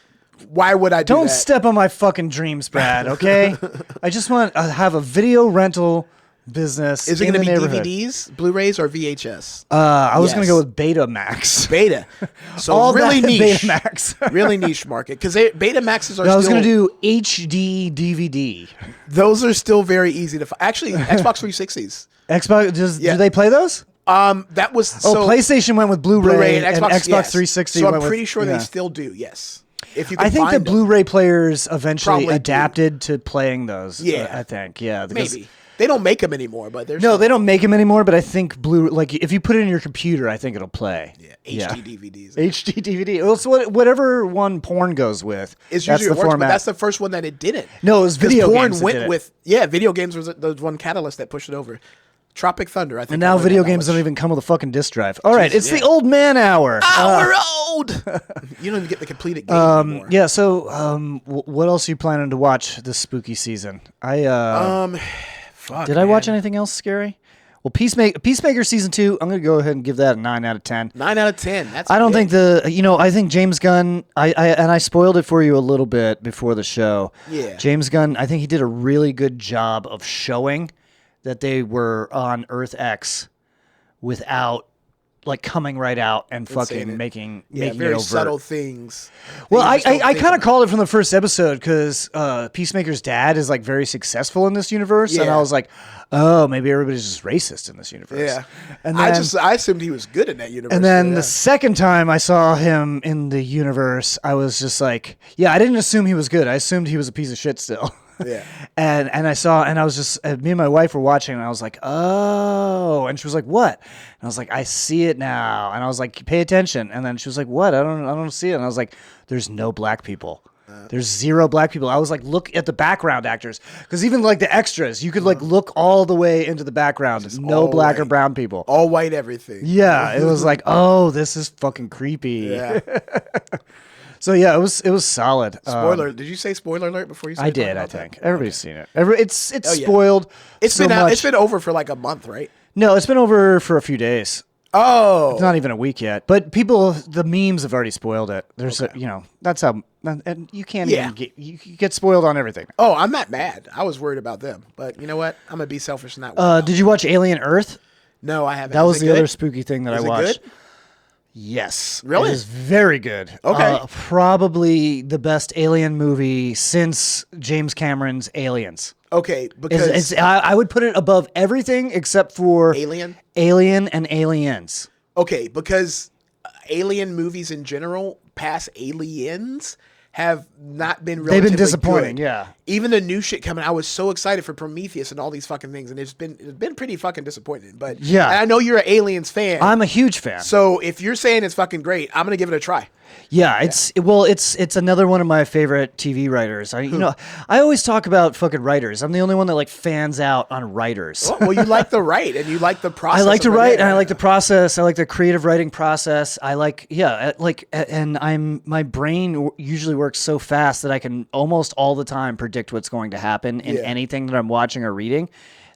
Why would I do Don't that? step on my fucking dreams, Brad, okay? I just want to have a video rental business Is it in going the to be neighborhood. DVDs, Blu-rays, or VHS? I was going to Yes. go with Betamax. Beta. So All really that niche. Betamax. Really niche market because Betamaxes are. No, I was still, going to do HD DVD. Those are still very easy to find. Actually, Xbox 360s. Xbox, Yeah. do they play those? That was PlayStation went with Blu-ray, Blu-ray and Xbox, yes. 360 So I'm went with- pretty sure yeah. they still do. Yes, if you can I think the find them. Blu-ray players eventually Probably do. adapted to playing those. Yeah. I think. Yeah, because- Maybe they don't make them anymore, but there's No, they don't make them anymore. But I think if you put it in your computer, I think it'll play. Yeah, HD DVDs. HD DVD. Well, so whatever one porn goes with, It's that's usually the it works, format. but that's the first one that it didn't. No, it was 'Cause video porn games that went did it. with video games was the one catalyst that pushed it over. Tropic Thunder, I think. And now I learned video that games much. don't even come with a fucking disc drive. All right, it's yeah. the old man hour. We're old. You don't even get the completed game anymore. Yeah. So, what else are you planning to watch this spooky season? Fuck, Did I watch man. anything else scary? Well, Peacemaker season 2, I'm going to go ahead and give that a 9 out of 10. 9 out of 10. That's I don't big. think I think James Gunn, I spoiled it for you a little bit before the show. Yeah. James Gunn, I think he did a really good job of showing that they were on Earth X without like coming right out and fucking making very it overt. subtle things. Well, I kind of called it from the first episode because Peacemaker's dad is like very successful in this universe, and I was like, oh, maybe everybody's just racist in this universe. Yeah, and then, I assumed he was good in that universe. And then the second time I saw him in the universe, I was just like, yeah, I didn't assume he was good. I assumed he was a piece of shit still. Yeah. And I was just, me and my wife were watching, and I was like, oh, and she was like, what? And I was like, I see it now. And I was like, pay attention. And then she was like, what? I don't see it. And I was like, there's no black people. There's 0 black people. I was like, look at the background actors, because even like the extras, you could like look all the way into the background. Just no black or brown people. All white everything. Yeah, it was like, oh, this is fucking creepy. Yeah. So yeah, it was solid. Spoiler. Did you say spoiler alert before you said I did, I think. Everybody's seen it. It's spoiled. It's been out. It's been over for like a month, right? No, it's been over for a few days. Oh. It's not even a week yet. But the memes have already spoiled it. There's that's how, and you can't even you get spoiled on everything. Oh, I'm not mad. I was worried about them. But you know what? I'm going to be selfish in that way. Did you watch Alien Earth? No, I haven't. That was the other spooky thing that I watched. Good? Yes. Really? It is very good. Okay. Probably the best alien movie since James Cameron's Aliens. Okay, because I would put it above everything except for Alien and Aliens. Okay, because alien movies in general, past Aliens, have not been relatively They've been disappointing, good. yeah. Even the new shit coming, I was so excited for Prometheus and all these fucking things, and it's been pretty fucking disappointing. But yeah, and I know you're an Aliens fan. I'm a huge fan. So if you're saying it's fucking great, I'm gonna give it a try. Yeah, it's another one of my favorite TV writers. I always talk about fucking writers. I'm the only one that like fans out on writers. Well, you like to write and you like the process. I like to write and I like the process. I like the creative writing process. I like and my brain usually works so fast that I can almost all the time predict what's going to happen in anything that I'm watching or reading.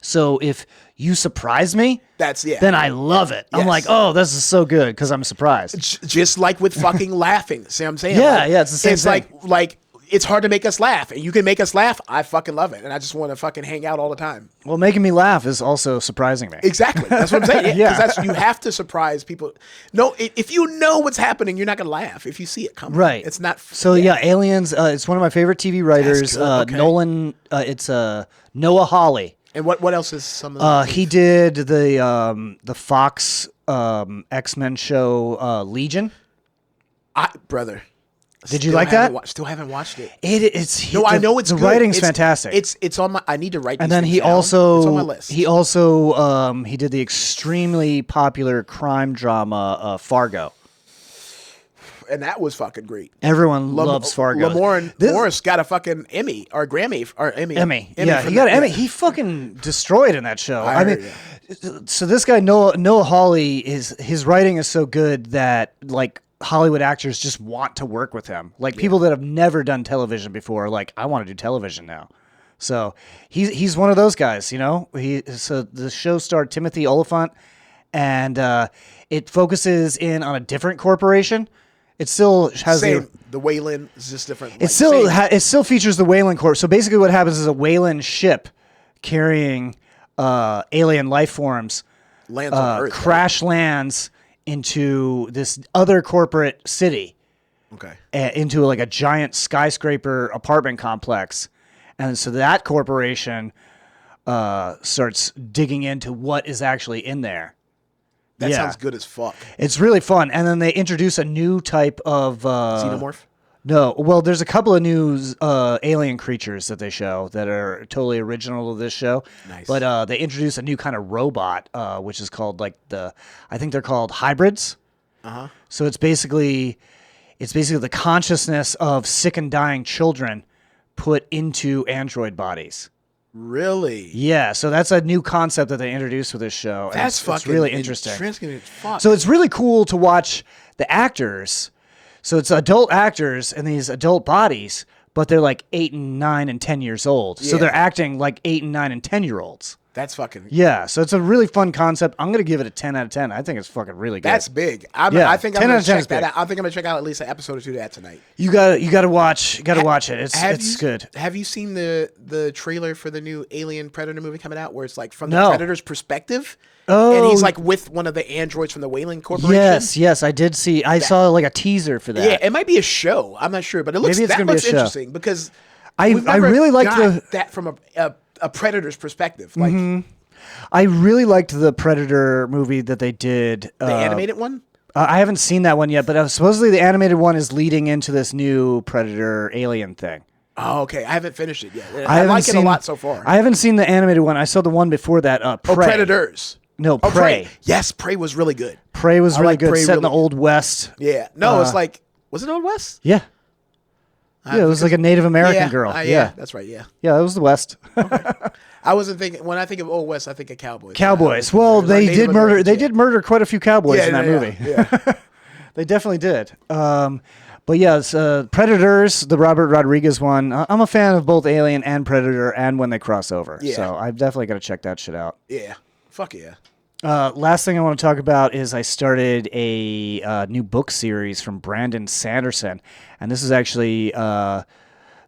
So if you surprise me, then I love it. Yes. I'm like, oh, this is so good because I'm surprised. Just like with fucking laughing. See what I'm saying? Yeah, it's the same thing. It's like it's hard to make us laugh, and you can make us laugh. I fucking love it, and I just want to fucking hang out all the time. Well, making me laugh is also surprising me. Exactly. That's what I'm saying. Yeah, because you have to surprise people. No, if you know what's happening, you're not gonna laugh. If you see it coming, right? It's not. So yeah, Aliens. It's one of my favorite TV writers. Okay. Nolan. It's Noah Hawley. And what else is some of he did the Fox X-Men show Legion. Brother. Did you like that? Still haven't watched it. I know it's the good. Writing's fantastic. It's on my. I need to write. And then it's on my list. He also he did the extremely popular crime drama Fargo. And that was fucking great. Everyone loves Fargo. Morris got a fucking Emmy or Grammy or Emmy. Yeah, he got an Emmy. He fucking destroyed in that show. I mean, so this guy Noah Hawley his writing is so good that like Hollywood actors just want to work with him. Like people that have never done television before, like I want to do television now. So he's one of those guys, you know. So the show starred Timothy Oliphant, and it focuses in on a different corporation. It still has the Wayland is just different. It still features the Wayland Corp. So basically, what happens is a Wayland ship carrying alien life forms lands on Earth, lands into this other corporate city. Okay. Into like a giant skyscraper apartment complex, and so that corporation starts digging into what is actually in there. That sounds good as fuck. It's really fun. And then they introduce a new type of... Xenomorph? No. Well, there's a couple of new alien creatures that they show that are totally original to this show. Nice. But they introduce a new kind of robot, which is called I think they're called hybrids. Uh-huh. So it's basically the consciousness of sick and dying children put into android bodies. Really? Yeah, so that's a new concept that they introduced with this show. That's fucking it's really interesting. Fuck. So it's really cool to watch the actors. So it's adult actors in these adult bodies, but they're like 8 and 9 and 10 years old. So they're acting like 8 and 9 and 10-year-olds. That's fucking... Yeah, so it's a really fun concept. I'm going to give it a 10 out of 10. I think it's fucking really good. That's big. I think I'm going to check that out. I think I'm going to check out at least an episode or two of that tonight. You got to watch it. It's good. Have you seen the trailer for the new Alien Predator movie coming out where it's like from the Predator's perspective? Oh. And he's like with one of the androids from the Whaling Corporation? Yes, I did see. I saw like a teaser for that. Yeah, it might be a show. I'm not sure, but it looks interesting because I really liked that from a Predator's perspective. Like I really liked the Predator movie that they did. The animated one? I haven't seen that one yet, but supposedly the animated one is leading into this new Predator Alien thing. Oh, okay. I haven't finished it yet. I like it a lot so far. I haven't seen the animated one. I saw the one before that, Prey. Predators. No, Prey. Prey. Yes, Prey was really good. Prey was really good. Prey Set in the Old West. Yeah. No, it's like... Was it Old West? Yeah. Yeah, it was like a Native American girl. Yeah, that's right, yeah. Yeah, it was the West. Okay. I wasn't thinking... When I think of Old West, I think of cowboys. Cowboys. Well, they did murder... They did murder quite a few cowboys in that movie. Yeah. They definitely did. But yeah, it's, Predators, the Robert Rodriguez one. I'm a fan of both Alien and Predator and when they cross over. Yeah. So I've definitely got to check that shit out. Yeah. Fuck yeah. Last thing I want to talk about is I started a new book series from Brandon Sanderson. And this is actually,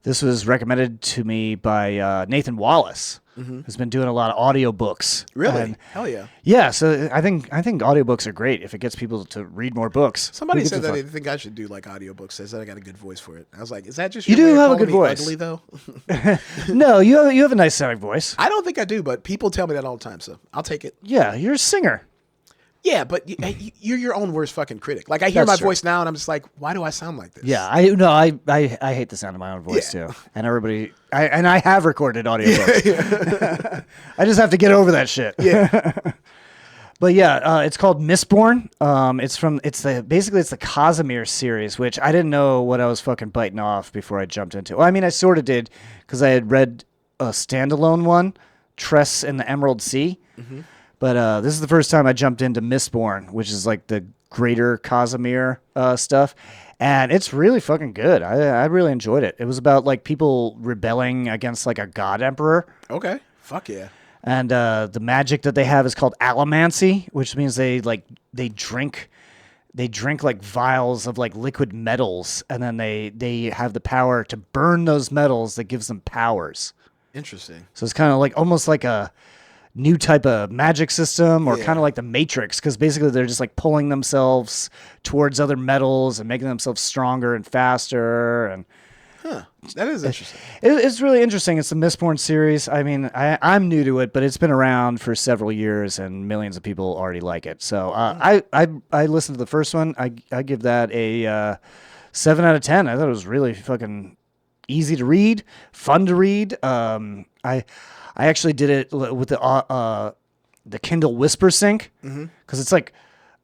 this was recommended to me by Nathan Wallace, who's been doing a lot of audiobooks. Really? And hell yeah. Yeah, so I think audiobooks are great if it gets people to read more books. Somebody said that they think I should do like audiobooks. They said I got a good voice for it. I was like, is that just you do have a good voice? Ugly, though? No, you have a nice sounding voice. I don't think I do, but people tell me that all the time, so I'll take it. Yeah, you're a singer. Yeah, but you're your own worst fucking critic. Like I hear my voice now, and I'm just like, why do I sound like this? Yeah, I hate the sound of my own voice too. And I have recorded audiobooks. I just have to get over that shit. Yeah. But yeah, it's called Mistborn. It's the Casimir series, which I didn't know what I was fucking biting off before I jumped into. Well, I mean, I sort of did because I had read a standalone one, Tress in the Emerald Sea. Mm-hmm. But this is the first time I jumped into Mistborn, which is like the greater Casimir stuff. And it's really fucking good. I really enjoyed it. It was about like people rebelling against like a god emperor. Okay. Fuck yeah. And the magic that they have is called allomancy, which means they drink like vials of like liquid metals, and then they have the power to burn those metals that gives them powers. Interesting. So it's kind of like almost like a new type of magic system, or kind of like the Matrix, because basically they're just like pulling themselves towards other metals and making themselves stronger and faster. And that is interesting. It's really interesting. It's the Mistborn series. I mean, I'm new to it, but it's been around for several years, and millions of people already like it. So I listened to the first one. I give that a 7 out of 10. I thought it was really fucking easy to read, fun to read. I actually did it with the Kindle Whisper Sync because it's like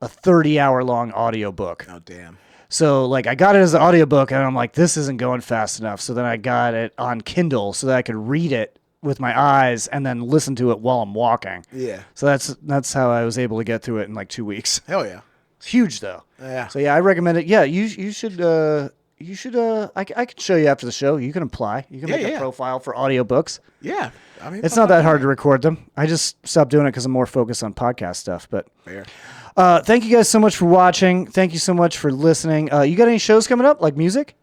a 30-hour long audiobook. Oh, damn. So like I got it as an audiobook, and I'm like, this isn't going fast enough. So then I got it on Kindle so that I could read it with my eyes and then listen to it while I'm walking. Yeah. So that's how I was able to get through it in like 2 weeks. Hell yeah. It's huge though. Yeah. So yeah, I recommend it. Yeah, you should. I can show you after the show. You can apply. You can make a profile for audiobooks. Yeah. I mean, it's not that hard to record them. I just stopped doing it because I'm more focused on podcast stuff. But fair. Thank you guys so much for watching. Thank you so much for listening. You got any shows coming up, like music?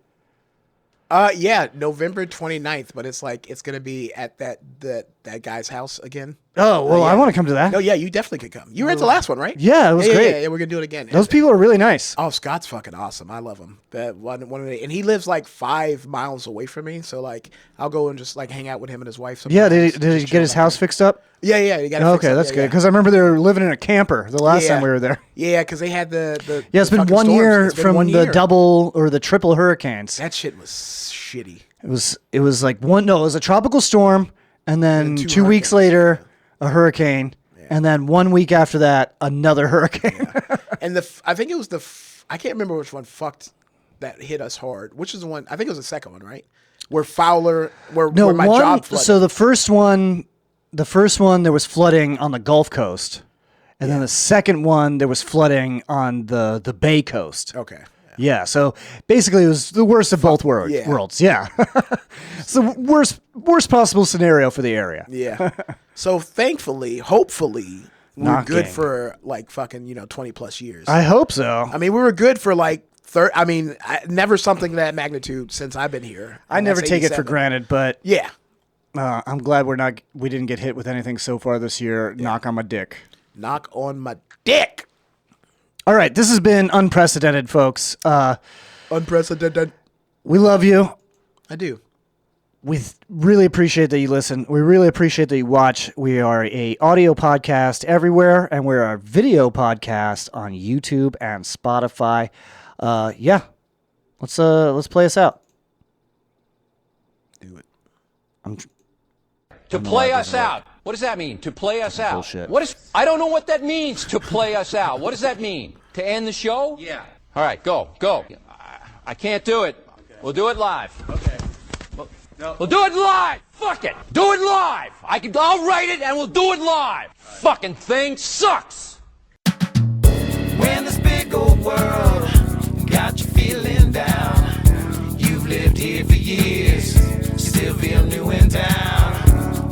Yeah, November 29th, but it's going to be at that guy's house again. Oh, well, I want to come to that. No, yeah, you definitely could come. You were at the last one, right? Yeah, it was great. Yeah, we're going to do it again. Those people are really nice. Oh, Scott's fucking awesome. I love him. And he lives like 5 miles away from me, so like I'll go and just like hang out with him and his wife sometimes. Yeah, did he get his house fixed up? Yeah, he got it fixed up. That's good, because I remember they were living in a camper the last time we were there. Yeah, because they had the yeah, it's been 1 year from the double or the triple hurricanes. That shit was shitty. It was like it was a tropical storm, and then 2 weeks later, a hurricane, and then 1 week after that, another hurricane. And I think it was I can't remember which one that hit us hard. Which is the one? I think it was the second one, right? Where Fowler, where my job flooded. So the first one, there was flooding on the Gulf Coast, and then the second one, there was flooding on the Bay Coast. Okay. Yeah. So basically, it was the worst of both worlds. Yeah. It's the worst possible scenario for the area. Yeah. So thankfully, hopefully, we're good Knocking. for like fucking 20 plus years. I hope so. I mean, we were good for like never something that magnitude since I've been here. I never take it for granted, but yeah. I'm glad we didn't get hit with anything so far this year. Yeah. Knock on my dick. Knock on my dick. All right, this has been unprecedented, folks. Unprecedented. We love you. I do. We really appreciate that you listen. We really appreciate that you watch. We are a audio podcast everywhere, and we're a video podcast on YouTube and Spotify. Yeah, let's play us out. Do it. To play us out. What does that mean? To play us out. Bullshit. I don't know what that means, to play us out. What does that mean? To end the show? Yeah. All right, go. I can't do it. Okay. We'll do it live. Okay. We'll do it live. Fuck it. Do it live. I'll write it and we'll do it live. Fucking thing sucks. When this big old world got you feeling down, you've lived here for years, still feel new in town.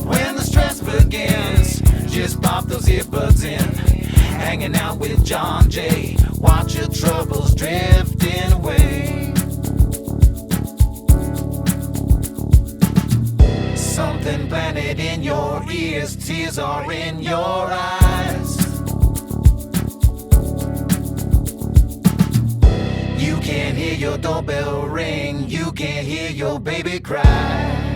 When the stress begins, just pop those earbuds in. Hanging out with John Jay, watch your troubles drifting away. Something planted in your ears, tears are in your eyes. You can't hear your doorbell ring, you can't hear your baby cry.